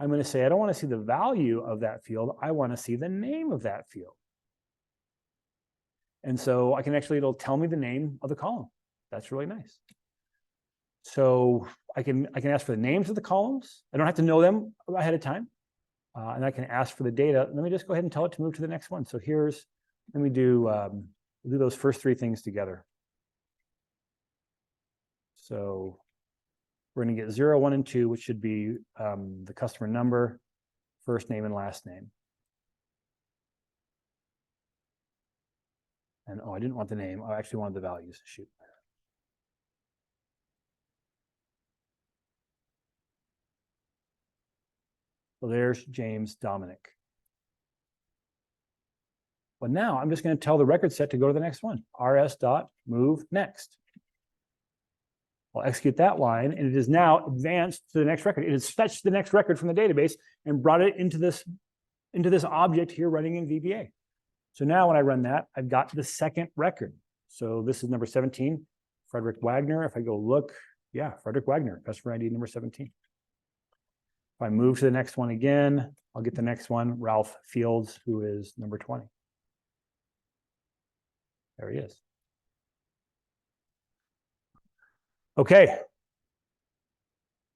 I'm going to say I don't want to see the value of that field. I want to see the name of that field. And so I can actually, it'll tell me the name of the column. That's really nice. So I can ask for the names of the columns. I don't have to know them ahead of time. And I can ask for the data. Let me just go ahead and tell it to move to the next one. So here's, let me do, we'll do those first 3 things together. So we're going to get 0, 1, and 2, which should be the customer number, first name, and last name. And oh, I didn't want the name. I actually wanted the values. Shoot. So there's James Dominic. But now I'm just going to tell the record set to go to the next one. rs.move next. I'll execute that line, and it is now advanced to the next record. It has fetched the next record from the database and brought it into this object here running in VBA. So now when I run that, I've got the second record. So this is number 17, Frederick Wagner. If I go look, yeah, Frederick Wagner, customer ID number 17. If I move to the next one again, I'll get the next one, Ralph Fields, who is number 20. There he is. Okay.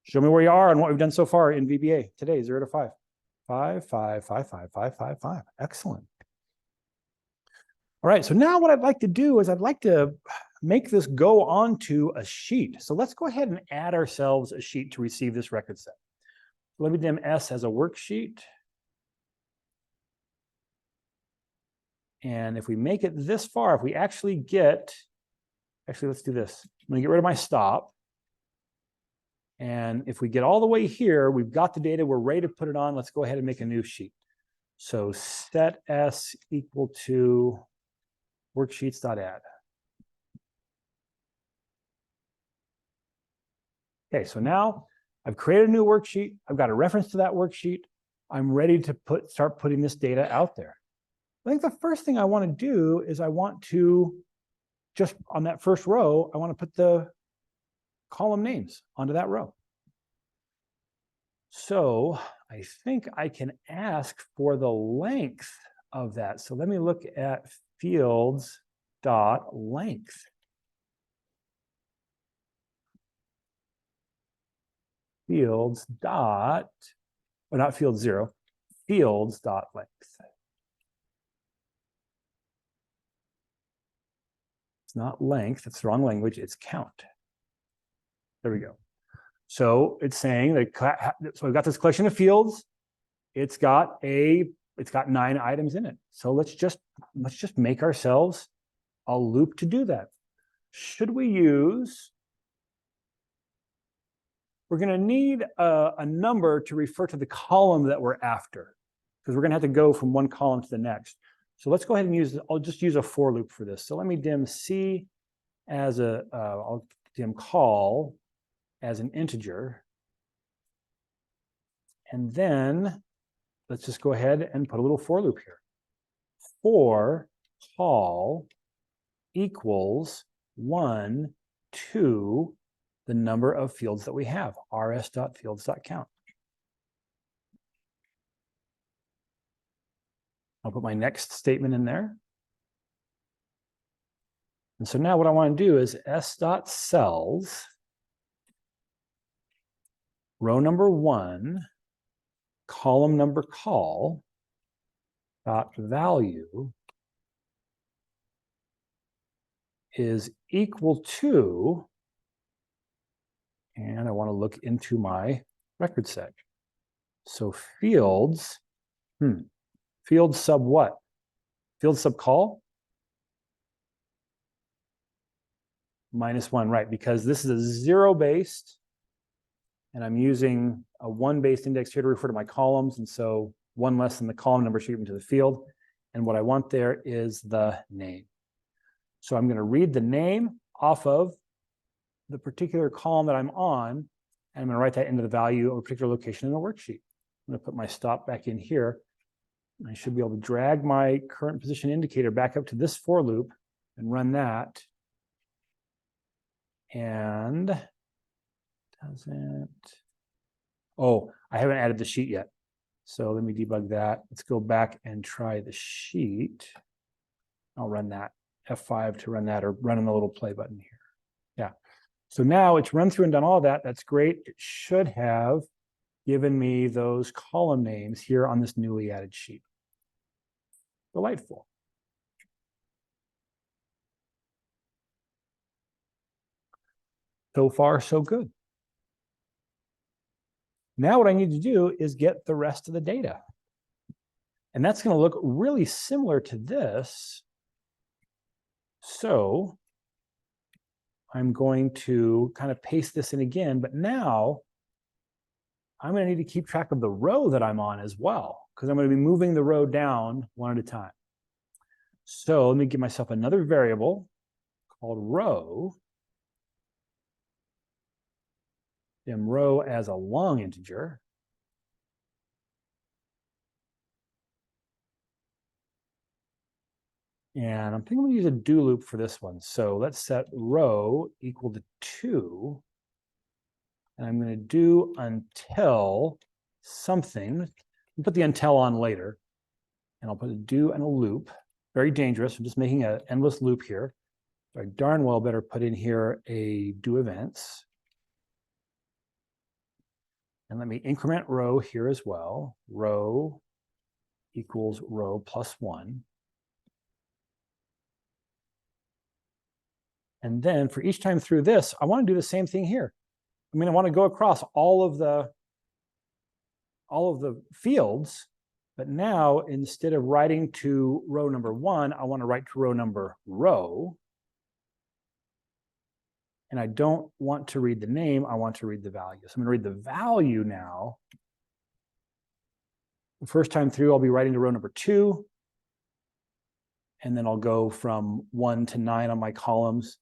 Show me where you are and what we've done so far in VBA today, 0 to 5. 5, 5, 5, 5, 5, 5, 5. Excellent. All right, so now what I'd like to do is I'd like to make this go onto a sheet. So let's go ahead and add ourselves a sheet to receive this record set. Let me dim S as a worksheet. And if we make it this far, if we actually get, actually, let's do this. I'm going to get rid of my stop. And if we get all the way here, we've got the data, we're ready to put it on. Let's go ahead and make a new sheet. So set S equal to worksheets.add. Okay, so now I've created a new worksheet. I've got a reference to that worksheet. I'm ready to start putting this data out there. I think the first thing I want to do is I want to, just on that first row, I want to put the column names onto that row. So I think I can ask for the length of that. So let me look at fields.length. Fields dot, or not field 0, fields.length. It's not length, it's the wrong language, it's count. There we go. So it's saying that, so we've got this collection of fields. It's got 9 items in it. So let's just make ourselves a loop to do that. Should we use, we're going to need a number to refer to the column that we're after, because we're going to have to go from one column to the next. So let's go ahead and use, I'll just use a for loop for this. So let me dim C as a, I'll dim call as an integer. And then let's just go ahead and put a little for loop here. For call equals 1 to the number of fields that we have, rs.fields.count. I'll put my next statement in there. And so now what I want to do is s.cells, row number 1, column number call, dot value is equal to, and I want to look into my record set. So fields, field sub what? Field sub call? -1, right, because this is a 0-based, and I'm using a 1-based index here to refer to my columns, and so 1 less than the column number should give me to the field. And what I want there is the name. So I'm going to read the name off of the particular column that I'm on, and I'm going to write that into the value of a particular location in the worksheet. I'm going to put my stop back in here. I should be able to drag my current position indicator back up to this for loop and run that. And doesn't, oh, I haven't added the sheet yet. So let me debug that. Let's go back and try the sheet. I'll run that, F5 to run that, or run on the little play button here. Yeah. So now it's run through and done all that. That's great. It should have given me those column names here on this newly added sheet. Delightful. So far, so good. Now what I need to do is get the rest of the data. And that's going to look really similar to this. So I'm going to kind of paste this in again, but now I'm going to need to keep track of the row that I'm on as well, because I'm going to be moving the row down one at a time. So let me give myself another variable called row. Dim row as a long integer. And I'm thinking I'm going to use a do loop for this one. So let's set row equal to 2. And I'm going to do until something. I'll put the until on later. And I'll put a do and a loop. Very dangerous. I'm just making an endless loop here. So I darn well better put in here a do events. And let me increment row here as well. Row equals row plus 1. And then for each time through this, I want to do the same thing here. I mean, I want to go across all of the all of the fields, but now instead of writing to row number 1, I want to write to row. And I don't want to read the name, I want to read the value. So I'm going to read the value now. The first time through, I'll be writing to row number 2. And then I'll go from 1 to 9 on my columns.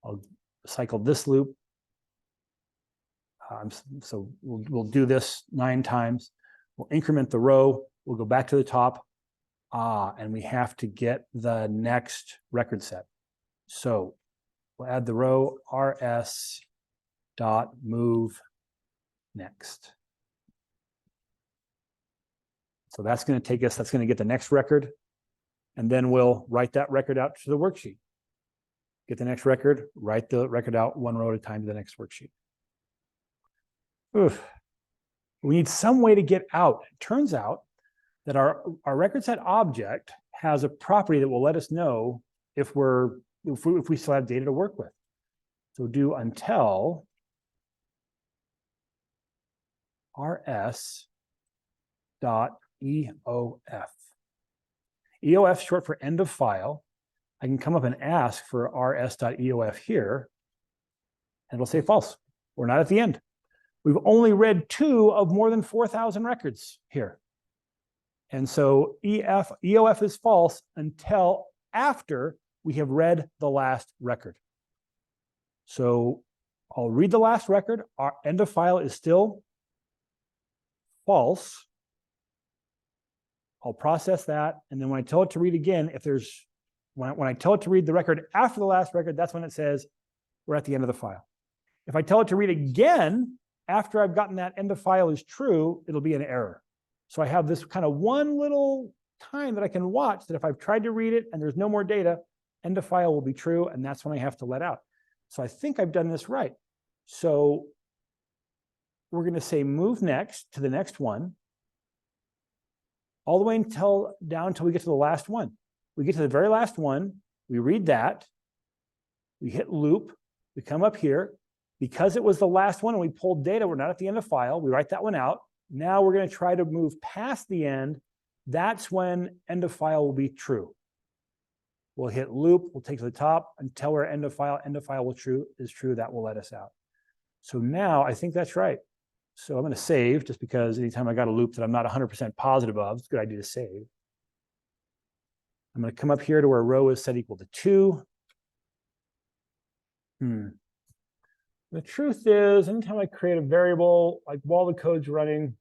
I'll cycle this loop. So we'll do this 9 times. We'll increment the row. We'll go back to the top. And we have to get the next record set. So we'll add the row rs dot move next. So that's going to take us, that's going to get the next record. And then we'll write that record out to the worksheet. Get the next record, write the record out 1 row at a time to the next worksheet. Oof. We need some way to get out. It turns out that our record set object has a property that will let us know if we still have data to work with. So do until rs dot eof. EOF is short for end of file. I can come up and ask for rs.eof here, and it'll say false. We're not at the end. We've only read 2 of more than 4,000 records here. And so EOF is false until after we have read the last record. So I'll read the last record. Our end of file is still false. I'll process that. And then when I tell it to read again, when I tell it to read the record after the last record, that's when it says we're at the end of the file. If I tell it to read again, after I've gotten that end of file is true, it'll be an error. So I have this kind of one little time that I can watch that if I've tried to read it and there's no more data, end of file will be true, and that's when I have to let out. So I think I've done this right. So we're going to say move next to the next one, all the way down until we get to the last one. We get to the very last one, we read that, we hit loop, we come up here. Because it was the last one and we pulled data, we're not at the end of file, we write that one out. Now we're going to try to move past the end. That's when end of file will be true. We'll hit loop, we'll take to the top until we're end of file is true, that will let us out. So now I think that's right. So I'm going to save, just because anytime I got a loop that I'm not 100% positive of, it's a good idea to save. I'm going to come up here to where row is set equal to 2. The truth is, anytime I create a variable, like while the code's running,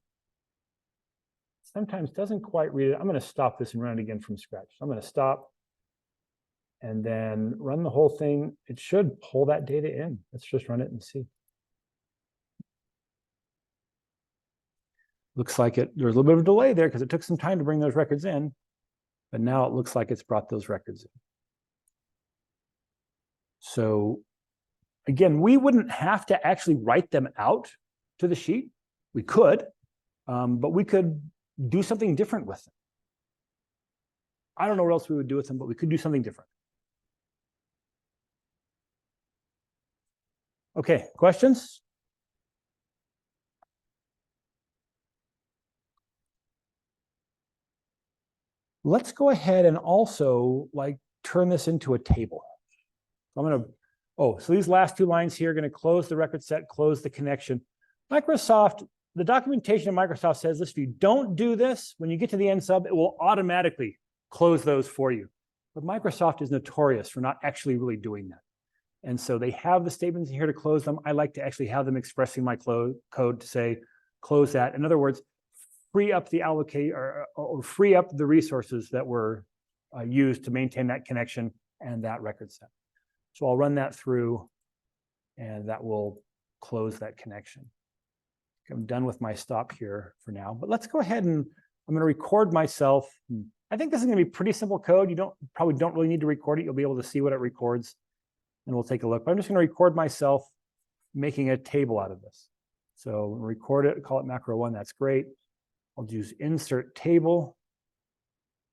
sometimes doesn't quite read it. I'm going to stop this and run it again from scratch. So I'm going to stop and then run the whole thing. It should pull that data in. Let's just run it and see. Looks like there's a little bit of a delay there because it took some time to bring those records in, but now it looks like it's brought those records in. So again, we wouldn't have to actually write them out to the sheet. We could, but we could do something different with them. I don't know what else we would do with them, but we could do something different. Okay, questions? Let's go ahead and also turn this into a table. I'm going to, so these last 2 lines here are going to close the record set, close the connection. Microsoft, the documentation of Microsoft says this: if you don't do this, when you get to the end sub, it will automatically close those for you. But Microsoft is notorious for not actually really doing that. And so they have the statements here to close them. I like to actually have them expressing my code to say, close that. In other words, free up the allocate or free up the resources that were used to maintain that connection and that record set. So I'll run that through, and that will close that connection. I'm done with my stop here for now, but let's go ahead and I'm going to record myself. I think this is going to be pretty simple code. You probably don't really need to record it. You'll be able to see what it records, and we'll take a look. But I'm just going to record myself making a table out of this. So record it, call it macro 1. That's great. I'll use insert table.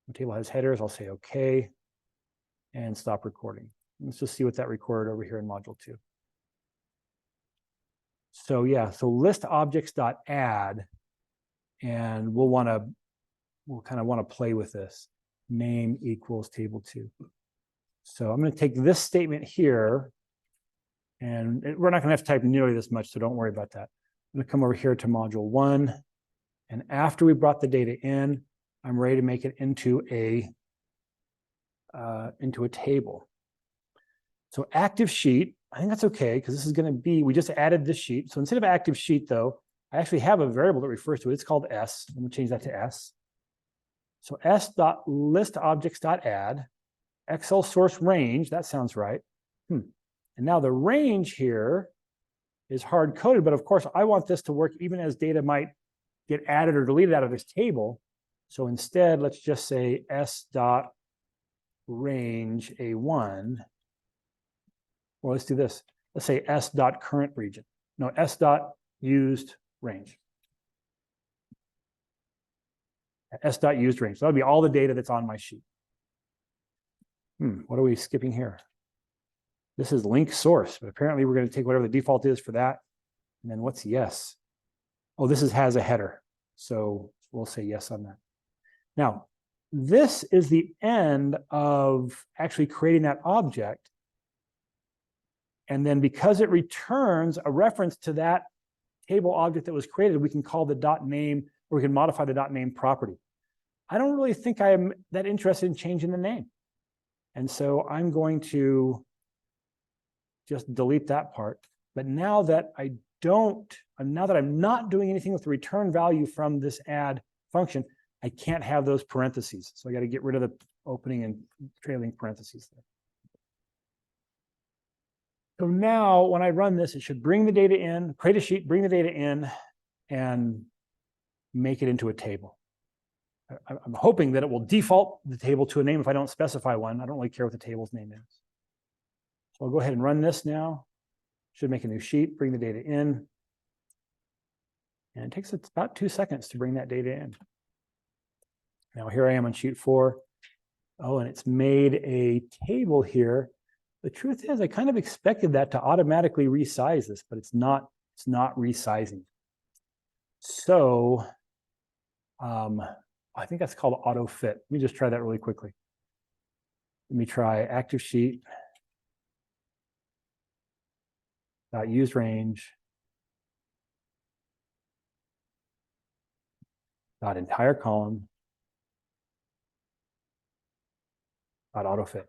The table has headers. I'll say OK, and stop recording. Let's just see what that recorded over here in module 2. So yeah, so list objects.add And we'll kind of want to play with this. Name equals table2. So I'm going to take this statement here, and we're not going to have to type nearly this much, so don't worry about that. I'm going to come over here to module 1, and after we brought the data in, I'm ready to make it into a table. So active sheet, I think that's okay, because this is going to be, we just added this sheet. So instead of active sheet, though, I actually have a variable that refers to it. It's called S. I'm going to change that to S. So s.listObjects.add, Excel source range, that sounds right. And now the range here is hard-coded, but of course, I want this to work even as data might get added or deleted out of this table. So instead, let's just say s.range A1. Well, let's do this. Let's say s.current region. No, s.used range. S.used range. So that'll be all the data that's on my sheet. What are we skipping here? This is link source, but apparently we're going to take whatever the default is for that. And then what's yes? Oh, this has a header. So we'll say yes on that. Now, this is the end of actually creating that object. And then because it returns a reference to that table object that was created, we can call the .name, or we can modify the .name property. I don't really think I am that interested in changing the name. And so I'm going to just delete that part. But now that now that I'm not doing anything with the return value from this add function, I can't have those parentheses. So I got to get rid of the opening and trailing parentheses there. So now when I run this, it should bring the data in, create a sheet, bring the data in, and make it into a table. I'm hoping that it will default the table to a name if I don't specify one. I don't really care what the table's name is. So I'll go ahead and run this now. Should make a new sheet, bring the data in. And it takes about 2 seconds to bring that data in. Now here I am on sheet 4. Oh, and it's made a table here. The truth is, I kind of expected that to automatically resize this, but it's not resizing. So I think that's called auto fit. Let me just try that really quickly. Let me try active sheet, .used range, .entire column, .auto fit.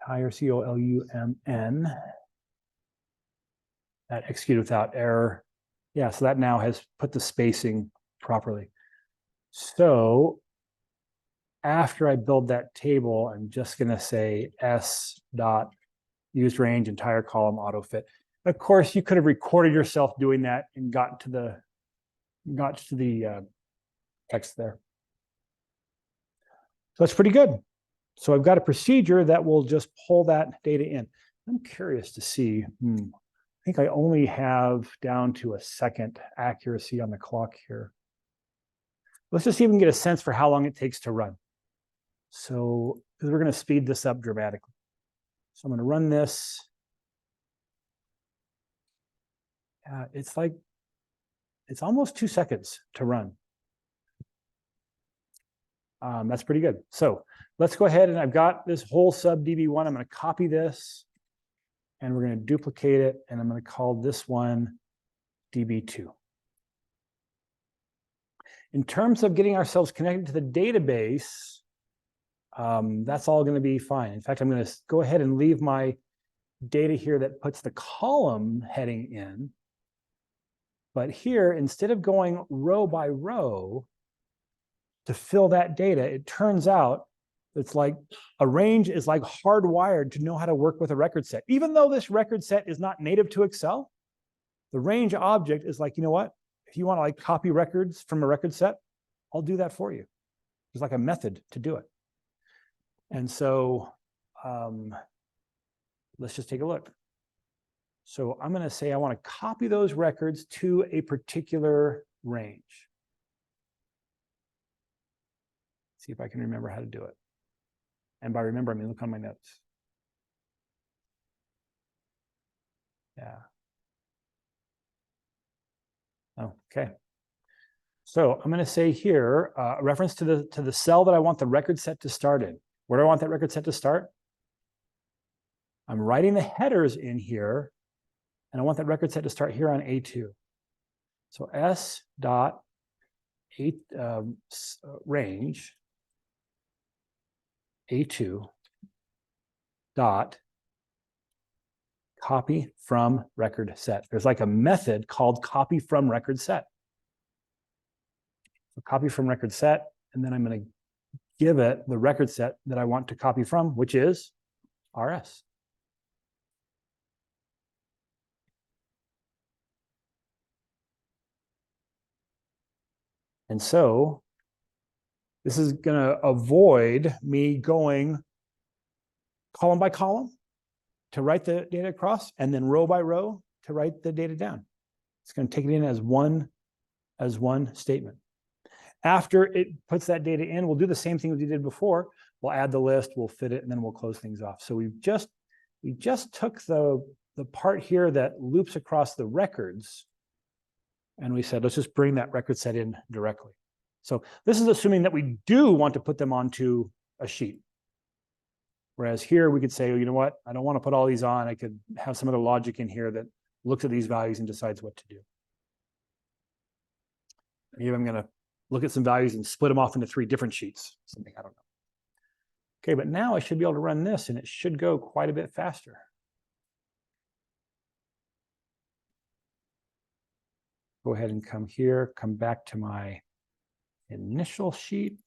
Entire COLUMN. That executed without error. Yeah, so that now has put the spacing properly. So after I build that table, I'm just going to say s.used range, entire column, auto fit. Of course, you could have recorded yourself doing that and got to the text there. So that's pretty good. So I've got a procedure that will just pull that data in. I'm curious to see. I think I only have down to a second accuracy on the clock here. Let's just see if we can get a sense for how long it takes to run. So, because we're going to speed this up dramatically. So I'm going to run this. It's almost 2 seconds to run. That's pretty good. So let's go ahead, and I've got this whole sub DB1. I'm going to copy this, and we're going to duplicate it, and I'm going to call this one DB2. In terms of getting ourselves connected to the database, that's all going to be fine. In fact, I'm going to go ahead and leave my data here that puts the column heading in. But here, instead of going row by row to fill that data, it turns out it's like a range is like hardwired to know how to work with a record set. Even though this record set is not native to Excel, the range object is like, you know what? If you want to like copy records from a record set, I'll do that for you. There's like a method to do it. And so let's just take a look. So I'm going to say I want to copy those records to a particular range. See if I can remember how to do it. And by remember, I mean look on my notes. Yeah. Okay. So I'm going to say here, a reference to the cell that I want the record set to start in. Where do I want that record set to start? I'm writing the headers in here, and I want that record set to start here on A2. So S dot range A2 dot copy from record set. There's like a method called copy from record set. So copy from record set, and then I'm going to give it the record set that I want to copy from, which is RS. And so this is going to avoid me going column by column to write the data across, and then row by row to write the data down. It's going to take it in as one statement. After it puts that data in, we'll do the same thing we did before. We'll add the list, we'll fit it, and then we'll close things off. So we just took the part here that loops across the records, and we said, let's just bring that record set in directly. So this is assuming that we do want to put them onto a sheet. Whereas here we could say, well, you know what, I don't want to put all these on. I could have some other logic in here that looks at these values and decides what to do. Maybe I'm going to look at some values and split them off into 3 different sheets, something, I don't know. Okay, but now I should be able to run this, and it should go quite a bit faster. Go ahead and come here, come back to my initial sheet.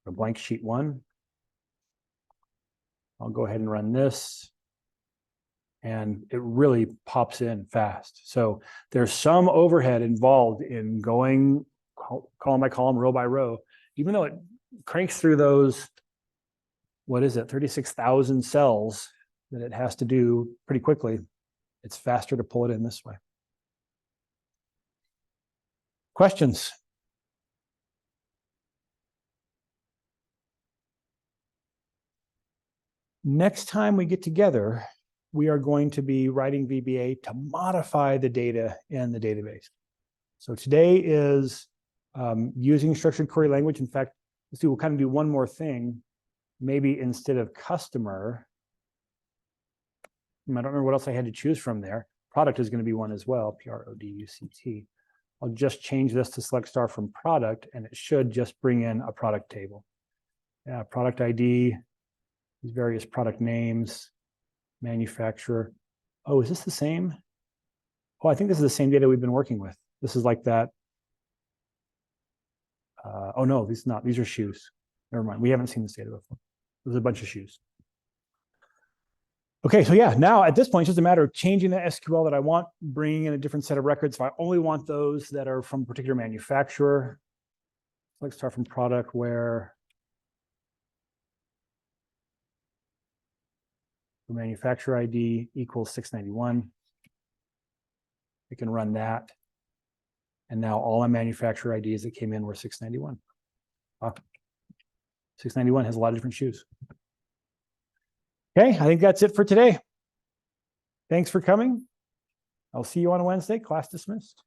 A blank sheet 1. I'll go ahead and run this, and it really pops in fast. So there's some overhead involved in going column by column, row by row, even though it cranks through those, what is it, 36,000 cells that it has to do pretty quickly. It's faster to pull it in this way. Questions? Next time we get together, we are going to be writing VBA to modify the data in the database. So today is using structured query language. In fact, we'll kind of do one more thing. Maybe instead of customer, I don't remember what else I had to choose from there. Product is going to be one as well, P-R-O-D-U-C-T. I'll just change this to select star from product, and it should just bring in a product table. Yeah, product ID, these various product names, manufacturer. Oh, is this the same? Oh, I think this is the same data we've been working with. This is like that. Oh no, these are not. These are shoes. Never mind. We haven't seen this data before. There's a bunch of shoes. Okay, so yeah, now at this point, it's just a matter of changing the SQL that I want, bringing in a different set of records. If I only want those that are from a particular manufacturer, let's start from product where the manufacturer ID equals 691. We can run that. And now all my manufacturer IDs that came in were 691. 691 has a lot of different shoes. Okay, I think that's it for today. Thanks for coming. I'll see you on Wednesday. Class dismissed.